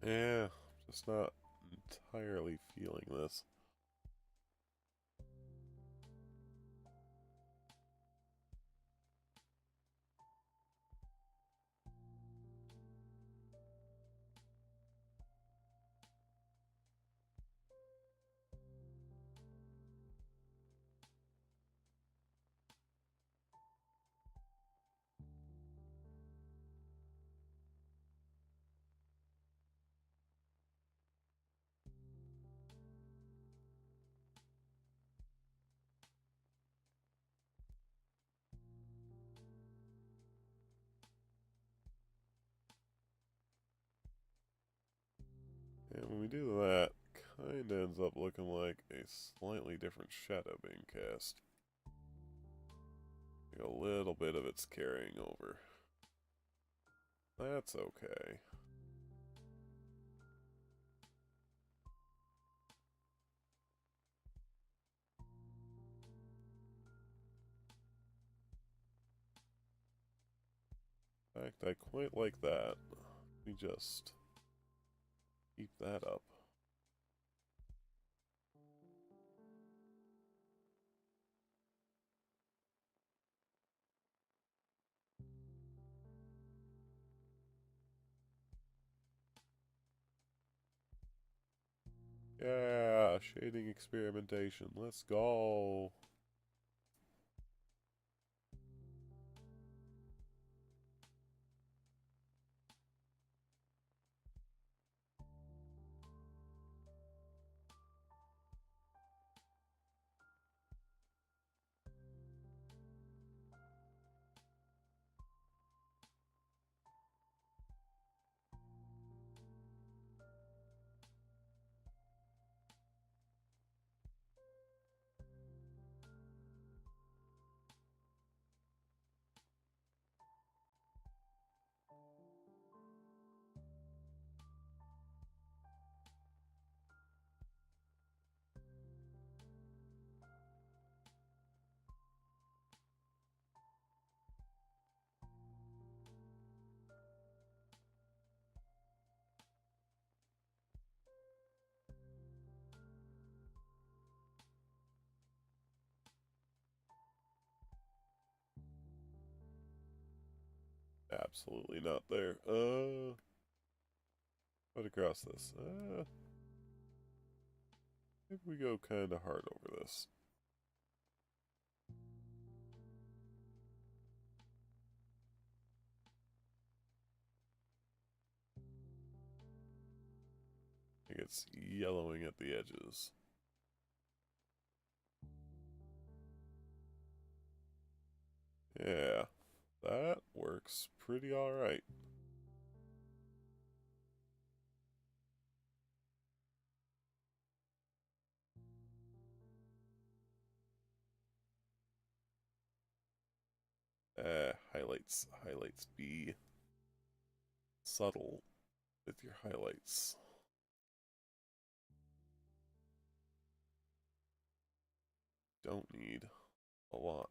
Yeah, just not entirely feeling this. And when we do that, kind of ends up looking like a slightly different shadow being cast. Like a little bit of it's carrying over. That's okay. In fact, I quite like that. We just keep that up. Yeah, shading experimentation. Let's go. Absolutely not there. But across this. Maybe we go kind of hard over this. I think it's yellowing at the edges. Yeah, that works pretty alright. Highlights be subtle with your highlights. don't need a lot.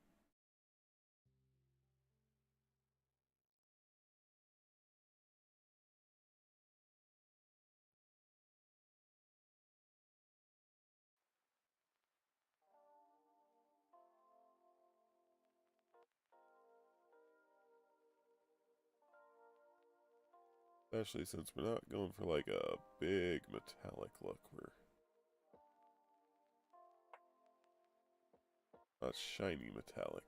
Especially since we're not going for like a big metallic look. We're not shiny metallic.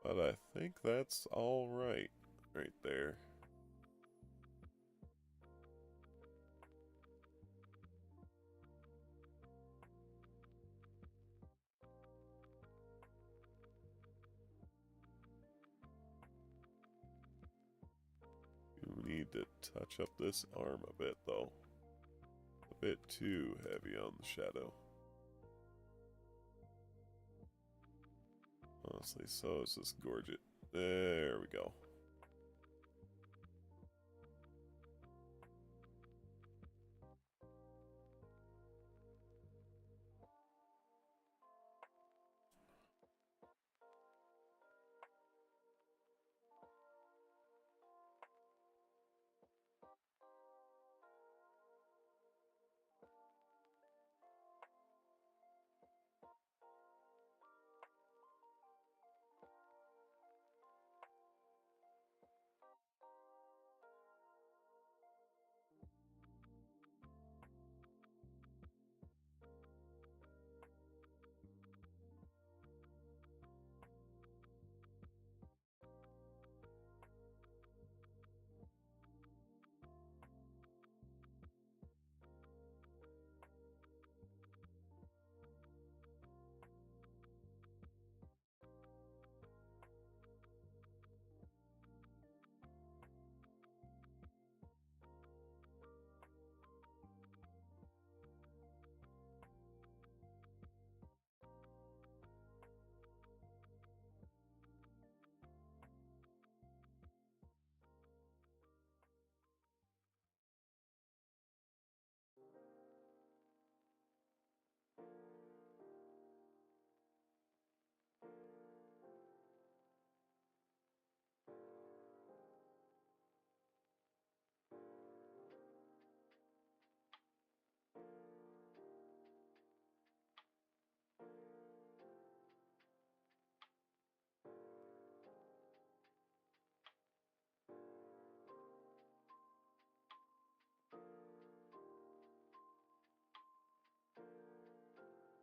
But I think that's all right there. You need to touch up this arm a bit though. A bit too heavy on the shadow. Honestly, so is this gorget. There we go.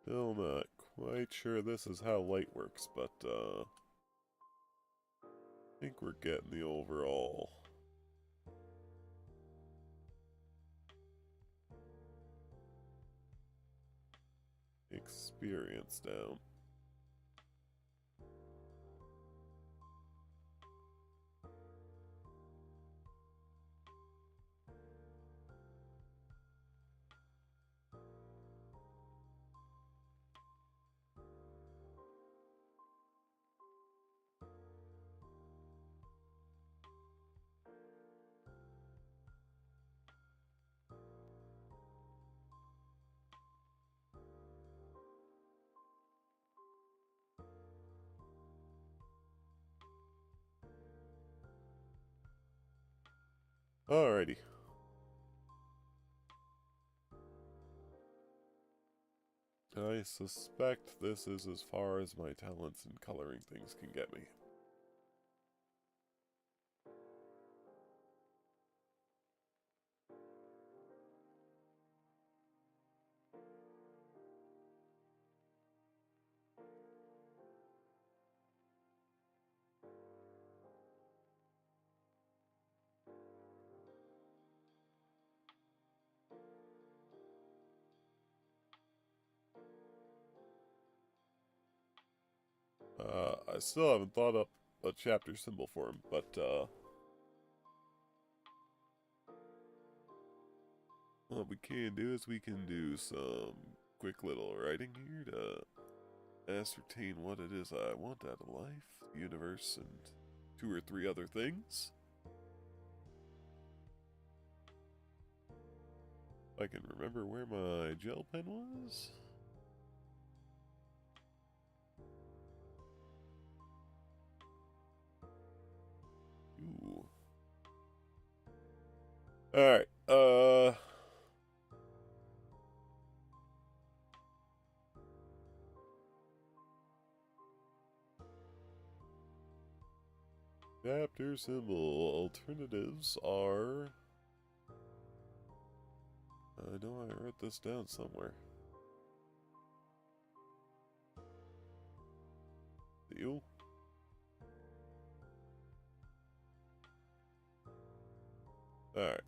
Still not quite sure this is how light works, but I think we're getting the overall experience down. Alrighty. I suspect this is as far as my talents in coloring things can get me. I still haven't thought up a chapter symbol for him, but what we can do is we can do some quick little writing here to ascertain what it is I want out of life, the universe, and 2 or 3 other things. I can remember where my gel pen was. Ooh. Alright, chapter symbol. Alternatives are... I know I wrote this down somewhere. Deal. Alright.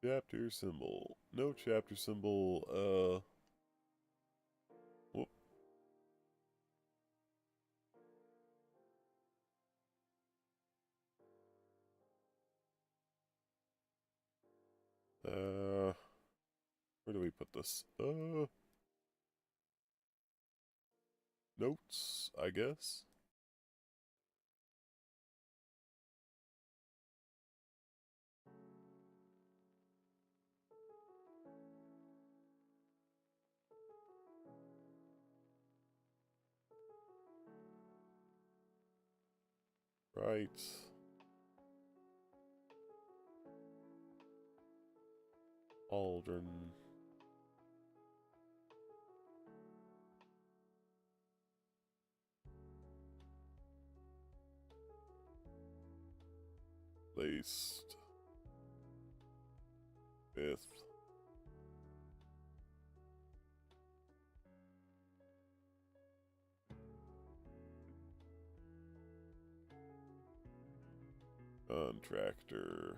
Chapter symbol. No chapter symbol, whoop. Where do we put this? Notes, I guess. Right. Aldrin. Laced. Fifth. Contractor.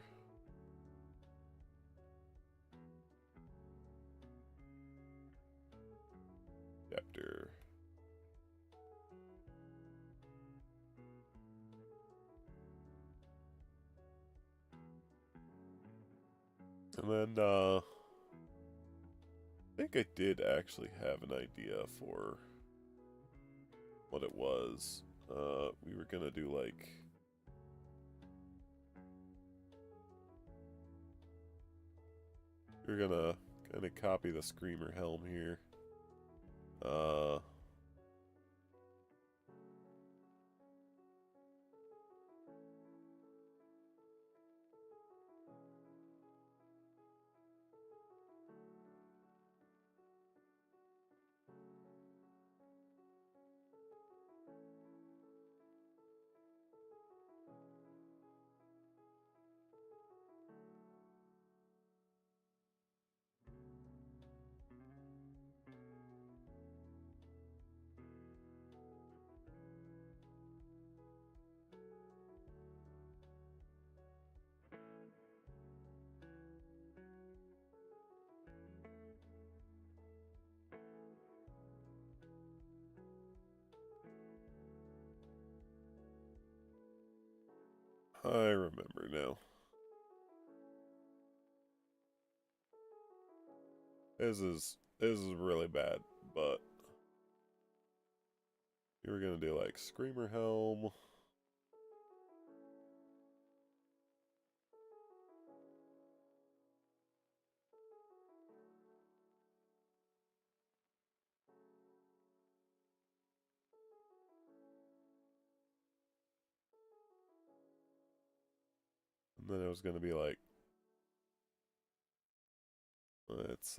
Chapter. And then, I think I did actually have an idea for what it was. We were gonna do like... We're gonna kind of copy the Screamer helm here. I remember now. This is really bad, but we were gonna do like Screamer helm. And then it was gonna be like, let's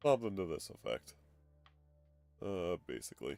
Something to this effect. Basically.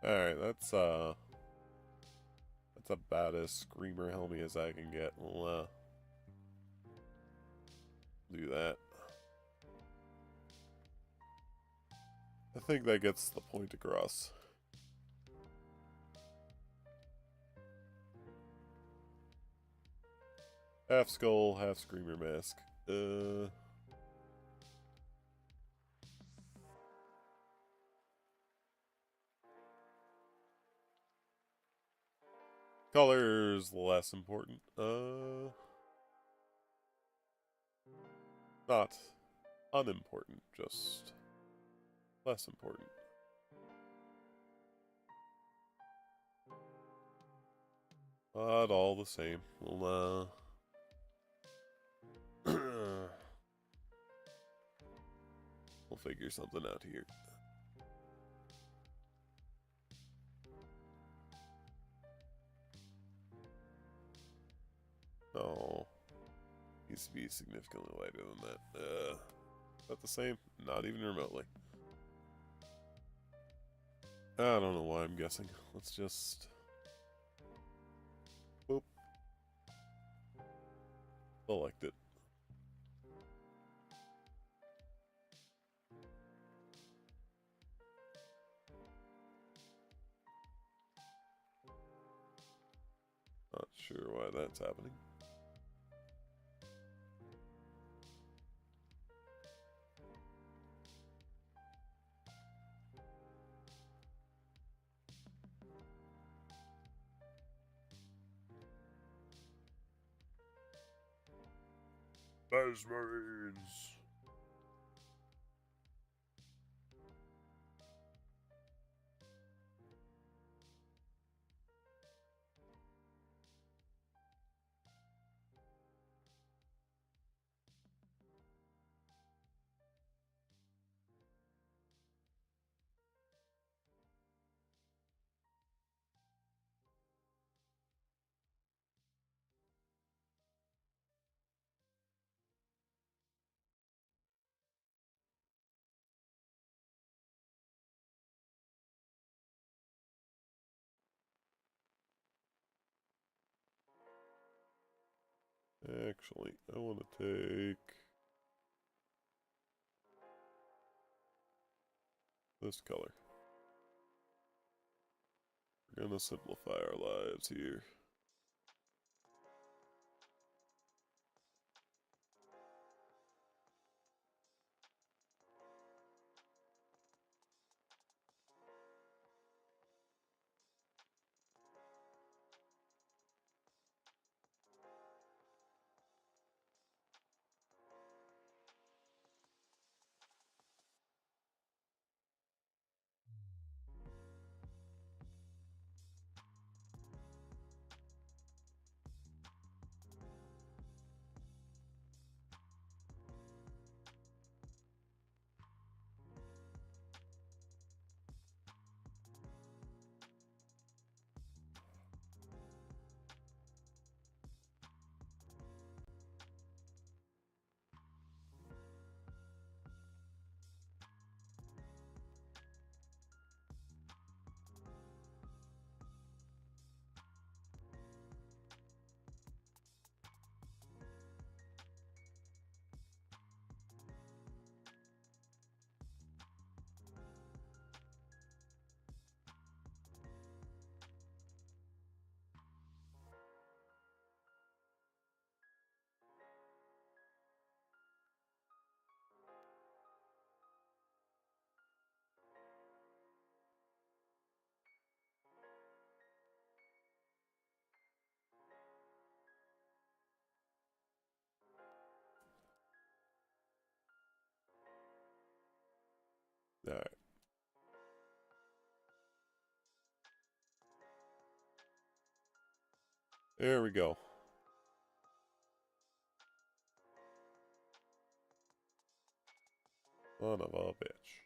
Alright, that's about as screamer helmy as I can get. We'll do that. I think that gets the point across. Half skull, half screamer mask. Color's less important. Not unimportant, just less important. But all the same, we'll we'll figure something out here. No. Needs to be significantly lighter than that. About the same? Not even remotely. I don't know why I'm guessing. Let's just... Boop. Select it. Not sure why that's happening. Marines. Actually, I want to take this color. We're gonna simplify our lives here. Alright. There we go. Son of a bitch.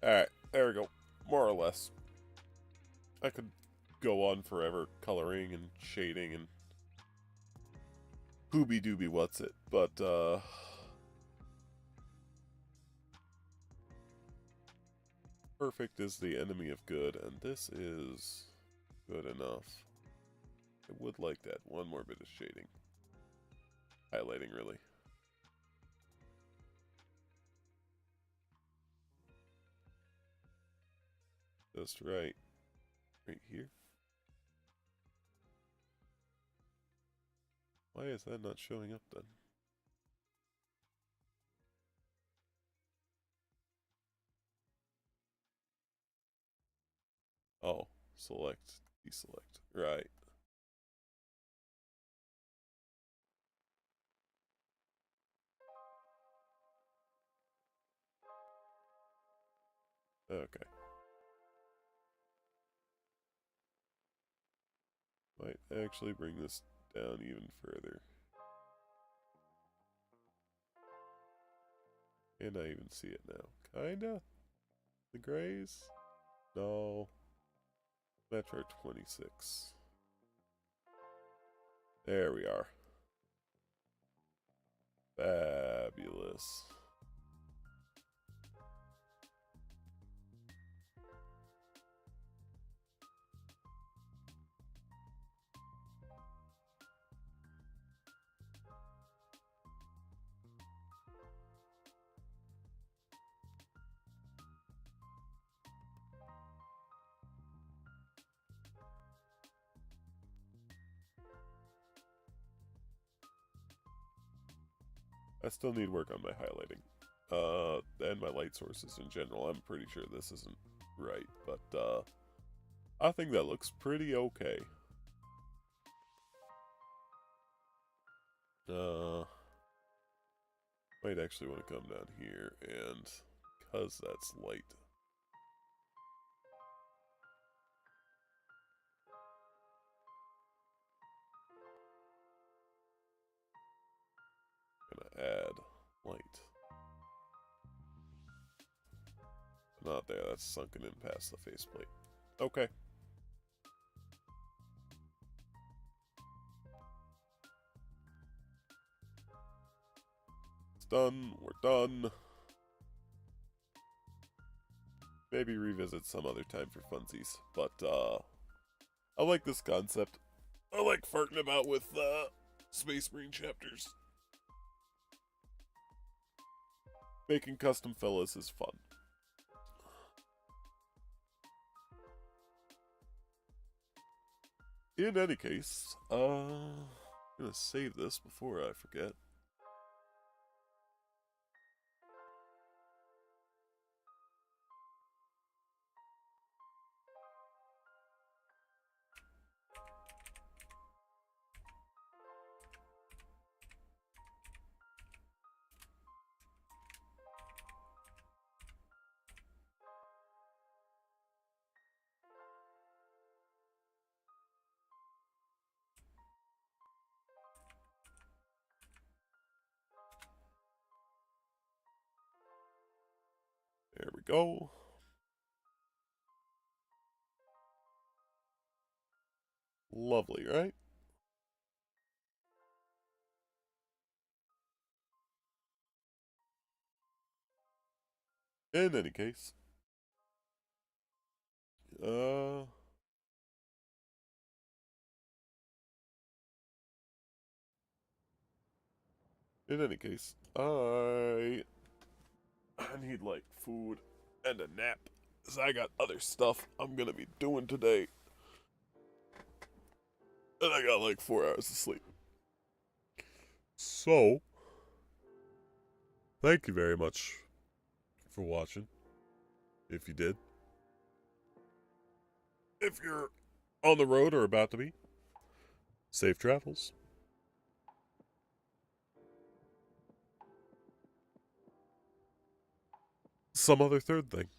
Alright, there we go. More or less. I could go on forever coloring and shading and hoobie doobie what's it, but perfect is the enemy of good, and this is good enough. I would like that one more bit of shading. Highlighting, really. Just right here. Why is that not showing up then? Oh, select, deselect. Right. Okay. Might actually bring this down even further. And I even see it now. Kinda? The grays? No. Metro 26. There we are. Fabulous. I still need work on my highlighting. And my light sources in general. I'm pretty sure this isn't right, but I think that looks pretty okay. Might actually want to come down here, and because that's light. Gonna add light. Not there, that's sunken in past the faceplate. Okay. It's done, we're done. Maybe revisit some other time for funsies, but I like this concept. I like farting about with Space Marine chapters. Making custom fellas is fun. In any case, I'm gonna save this before I forget. There we go. Lovely, right? In any case, uh, I need like food and a nap, cause I got other stuff I'm gonna be doing today, and I got like 4 hours of sleep. So, thank you very much for watching. If you did, if you're on the road or about to be, safe travels. Some other third thing.